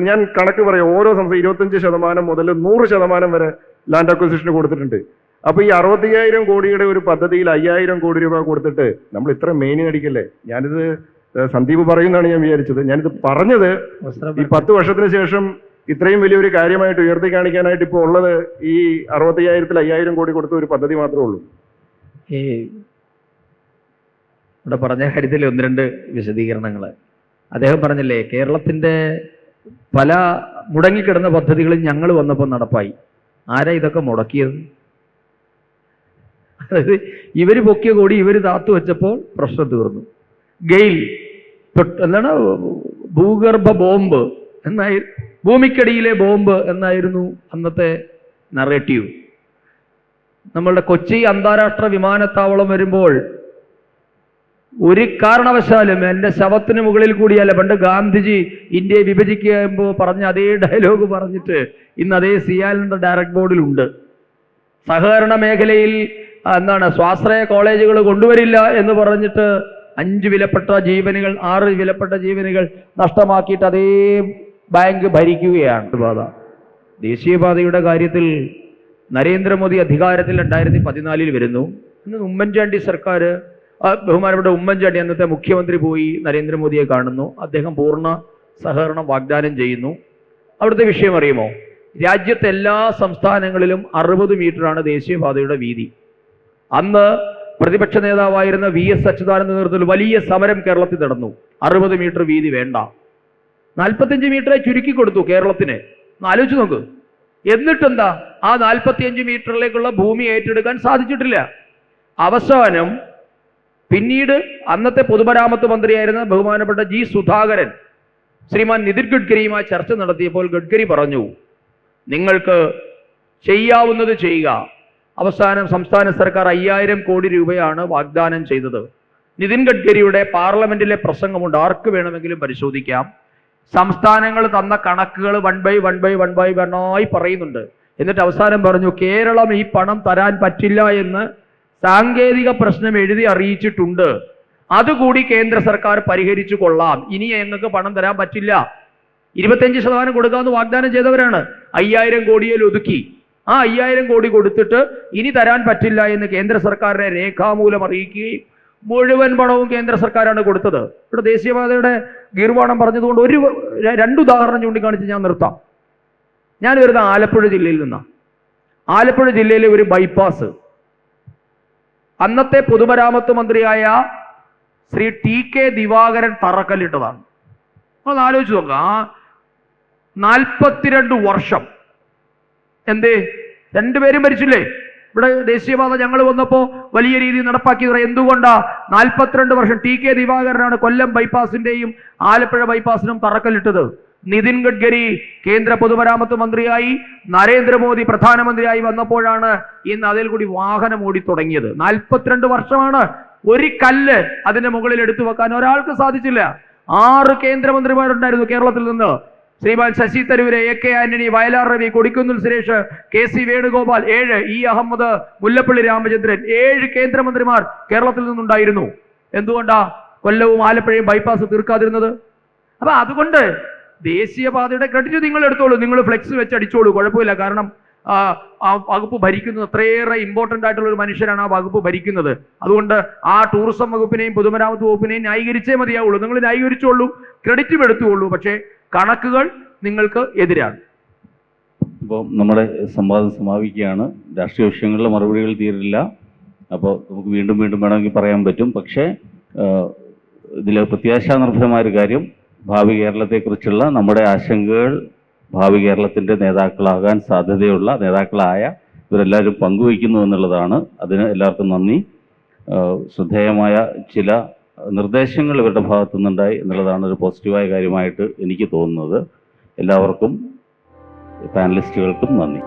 ഞാൻ കണക്ക് പറയാം. ഓരോ സംസ്ഥാനം 25% മുതൽ 100% വരെ ലാൻഡ് അക്വിസിഷന് കൊടുത്തിട്ടുണ്ട്. അപ്പൊ ഈ 65,000 കോടിയുടെ ഒരു പദ്ധതിയിൽ 5,000 കോടി രൂപ കൊടുത്തിട്ട് നമ്മൾ ഇത്ര മേനി നടിക്കല്ലേ? ഞാനിത് സന്ദീപ് പറയുന്നതാണ് ഞാൻ വിചാരിച്ചത്. ഞാനിത് പറഞ്ഞത് ഈ 10 വർഷത്തിന് ശേഷം ഇത്രയും വലിയൊരു കാര്യമായിട്ട് ഉയർത്തി കാണിക്കാനായിട്ട് ഇപ്പോൾ ഉള്ളത് ഈ 65,000-ൽ 5,000 കോടി കൊടുത്ത ഒരു പദ്ധതി മാത്രമേ ഉള്ളൂ. ഈ ഇവിടെ പറഞ്ഞ കാര്യത്തിൽ 1-2 വിശദീകരണങ്ങൾ. അദ്ദേഹം പറഞ്ഞില്ലേ, കേരളത്തിന്റെ പല മുടങ്ങിക്കിടന്ന പദ്ധതികളും ഞങ്ങൾ വന്നപ്പോൾ നടപ്പായി. ആരാ ഇതൊക്കെ മുടക്കിയത്? അതായത് ഇവര് പൊക്കിയ കൂടി ഇവര് താത്തു വെച്ചപ്പോൾ പ്രശ്നം തീർന്നു. ഗെയിൽ എന്താണ്, ഭൂഗർഭ ബോംബ് എന്നായി, ഭൂമിക്കടിയിലെ ബോംബ് എന്നായിരുന്നു അന്നത്തെ നറേറ്റീവ്. നമ്മളുടെ കൊച്ചി അന്താരാഷ്ട്ര വിമാനത്താവളം വരുമ്പോൾ ഒരു കാരണവശാലും എൻ്റെ ശവത്തിന് മുകളിൽ കൂടിയല്ല, പണ്ട് ഗാന്ധിജി ഇന്ത്യയെ വിഭജിക്കുമ്പോൾ പറഞ്ഞ അതേ ഡയലോഗ് പറഞ്ഞിട്ട് ഇന്ന് അതേ സിയാലിൻ്റെ ഡയറക്ട് ബോർഡിലുണ്ട്. സഹകരണ മേഖലയിൽ സ്വാശ്രയ കോളേജുകൾ കൊണ്ടുവരില്ല എന്ന് പറഞ്ഞിട്ട് 6 വിലപ്പെട്ട ജീവനുകൾ നഷ്ടമാക്കിയിട്ട് അതേ ബാങ്ക് ഭരിക്കുകയാണ്. പാത ദേശീയപാതയുടെ കാര്യത്തിൽ നരേന്ദ്രമോദി അധികാരത്തിൽ 2014 വരുന്നു. ഇന്ന് ഉമ്മൻചാണ്ടി സർക്കാർ, ബഹുമാനപ്പെട്ട ഉമ്മൻചാണ്ടി അന്നത്തെ മുഖ്യമന്ത്രി പോയി നരേന്ദ്രമോദിയെ കാണുന്നു. അദ്ദേഹം പൂർണ്ണ സഹകരണം വാഗ്ദാനം ചെയ്യുന്നു. അവിടുത്തെ വിഷയം അറിയുമോ? രാജ്യത്തെ എല്ലാ സംസ്ഥാനങ്ങളിലും 60 മീറ്ററാണ് ദേശീയപാതയുടെ വീതി. അന്ന് പ്രതിപക്ഷ നേതാവായിരുന്ന VS അച്യുതാനന്ദ നേതൃത്വത്തിൽ വലിയ സമരം കേരളത്തിൽ നടന്നു. 60 മീറ്റർ വീതി വേണ്ട, 45 മീറ്ററെ ചുരുക്കി കൊടുത്തു കേരളത്തിന്. ആലോചിച്ച് നോക്ക്. എന്നിട്ടെന്താ, ആ 45 മീറ്ററിലേക്കുള്ള ഭൂമി ഏറ്റെടുക്കാൻ സാധിച്ചിട്ടില്ല. അവസാനം പിന്നീട് അന്നത്തെ പൊതുമരാമത്ത് മന്ത്രിയായിരുന്ന ബഹുമാനപ്പെട്ട G. സുധാകരൻ ശ്രീമാൻ നിതിൻ ഗഡ്കരിയുമായി ചർച്ച നടത്തിയപ്പോൾ ഗഡ്കരി പറഞ്ഞു, നിങ്ങൾക്ക് ചെയ്യാവുന്നത് ചെയ്യുക. അവസാനം സംസ്ഥാന സർക്കാർ 5,000 കോടി രൂപയാണ് വാഗ്ദാനം ചെയ്തത്. നിതിൻ ഗഡ്കരിയുടെ പാർലമെന്റിലെ പ്രസംഗമുണ്ട്, ആർക്ക് വേണമെങ്കിലും പരിശോധിക്കാം. സംസ്ഥാനങ്ങൾ തന്ന കണക്കുകൾ 1 by 1 ആയി പറയുന്നുണ്ട്. എന്നിട്ട് അവസാനം പറഞ്ഞു, കേരളം ഈ പണം തരാൻ പറ്റില്ല എന്ന് സാങ്കേതിക പ്രശ്നം എഴുതി അറിയിച്ചിട്ടുണ്ട്, അതുകൂടി കേന്ദ്ര സർക്കാർ പരിഹരിച്ചു കൊള്ളാം, ഇനി ഞങ്ങൾക്ക് പണം തരാൻ പറ്റില്ല. 25% കൊടുക്കാമെന്ന് വാഗ്ദാനം ചെയ്തവരാണ്. 5,000 കോടിയിൽ ഒതുക്കി. ആ 5,000 കോടി കൊടുത്തിട്ട് ഇനി തരാൻ പറ്റില്ല എന്ന് കേന്ദ്ര സർക്കാരിനെ രേഖാമൂലം അറിയിക്കുകയും മുഴുവൻ പണവും കേന്ദ്ര സർക്കാരാണ് കൊടുത്തത്. ഇവിടെ ദേശീയപാതയുടെ ഗീർവാണം പറഞ്ഞതുകൊണ്ട് 2 ഉദാഹരണം ചൂണ്ടിക്കാണിച്ച് ഞാൻ നിർത്താം. ഞാൻ വരുന്ന ആലപ്പുഴ ജില്ലയിൽ നിന്നാണ്. ആലപ്പുഴ ജില്ലയിലെ ഒരു ബൈപ്പാസ് അന്നത്തെ പൊതുമരാമത്ത് മന്ത്രിയായ ശ്രീ TK ദിവാകരൻ തറക്കല്ലിട്ടതാണ്. അത് ആലോചിച്ച് നോക്കാം. 42 വർഷം എന്തേ? 2 പേരും മരിച്ചില്ലേ? ഇവിടെ ദേശീയപാത ഞങ്ങൾ വന്നപ്പോൾ വലിയ രീതിയിൽ നടപ്പാക്കിയത് എന്തുകൊണ്ടാ? 42 വർഷം TK ദിവാകരനാണ് കൊല്ലം ബൈപ്പാസിന്റെയും ആലപ്പുഴ ബൈപ്പാസിനും തറക്കല്ലിട്ടത്. നിതിൻ ഗഡ്കരി കേന്ദ്ര പൊതുമരാമത്ത് മന്ത്രിയായി, നരേന്ദ്രമോദി പ്രധാനമന്ത്രിയായി വന്നപ്പോഴാണ് ഇന്ന് അതിൽ കൂടി വാഹനം ഓടി തുടങ്ങിയത്. 42 വർഷമാണ്. ഒരു കല്ല് അതിന്റെ മുകളിൽ എടുത്തു വെക്കാൻ ഒരാൾക്ക് സാധിച്ചില്ല. 6 കേന്ദ്രമന്ത്രിമാരുണ്ടായിരുന്നു കേരളത്തിൽ നിന്ന്. ശ്രീമാൻ Sasi Tharoor, AK Antony, Vayalar Ravi, Kodikunnil Suresh, KC Venugopal 7, E Ahmed, Mullappally Ramachandran, 7 കേന്ദ്രമന്ത്രിമാർ കേരളത്തിൽ നിന്നുണ്ടായിരുന്നു. എന്തുകൊണ്ടാ കൊല്ലവും ആലപ്പുഴയും ബൈപ്പാസ് തീർക്കാതിരുന്നത്? അപ്പൊ അതുകൊണ്ട് ദേശീയപാതയുടെ ക്രെഡിറ്റ് നിങ്ങൾ എടുത്തോളൂ, നിങ്ങൾ ഫ്ലെക്സ് വെച്ച് അടിച്ചോളൂ, കുഴപ്പമില്ല. കാരണം ആ വകുപ്പ് ഭരിക്കുന്നത് അത്രയേറെ ഇമ്പോർട്ടൻ്റ് ആയിട്ടുള്ള ഒരു മനുഷ്യരാണ് ആ വകുപ്പ് ഭരിക്കുന്നത്. അതുകൊണ്ട് ആ ടൂറിസം വകുപ്പിനെയും പൊതുമരാമത്ത് വകുപ്പിനെയും ന്യായീകരിച്ചേ മതിയാവുള്ളൂ. നിങ്ങൾ ന്യായീകരിച്ചോളൂ, ക്രെഡിറ്റും എടുത്തുകൊള്ളൂ, പക്ഷേ കണക്കുകൾ നിങ്ങൾക്ക് എതിരാണ്. അപ്പോൾ നമ്മുടെ സംവാദം സമാപിക്കുകയാണ്. രാഷ്ട്രീയ വിഷയങ്ങളിലെ മറുപടികൾ തീരില്ല. അപ്പോൾ നമുക്ക് വീണ്ടും വീണ്ടും വേണമെങ്കിൽ പറയാൻ പറ്റും. പക്ഷേ ഇതിൽ പ്രത്യാശാനിർഭരമായൊരു കാര്യം, ഭാവി കേരളത്തെക്കുറിച്ചുള്ള നമ്മുടെ ആശങ്കകൾ ഭാവി കേരളത്തിൻ്റെ നേതാക്കളാകാൻ സാധ്യതയുള്ള നേതാക്കളായ ഇവരെല്ലാവരും പങ്കുവയ്ക്കുന്നു എന്നുള്ളതാണ്. അതിന് എല്ലാവർക്കും നന്ദി. ശ്രദ്ധേയമായ ചില നിർദ്ദേശങ്ങൾ ഇവരുടെ ഭാഗത്തു നിന്നുണ്ടായി എന്നുള്ളതാണ് ഒരു പോസിറ്റീവായ കാര്യമായിട്ട് എനിക്ക് തോന്നുന്നത്. എല്ലാവർക്കും പാനലിസ്റ്റുകൾക്കും നന്ദി.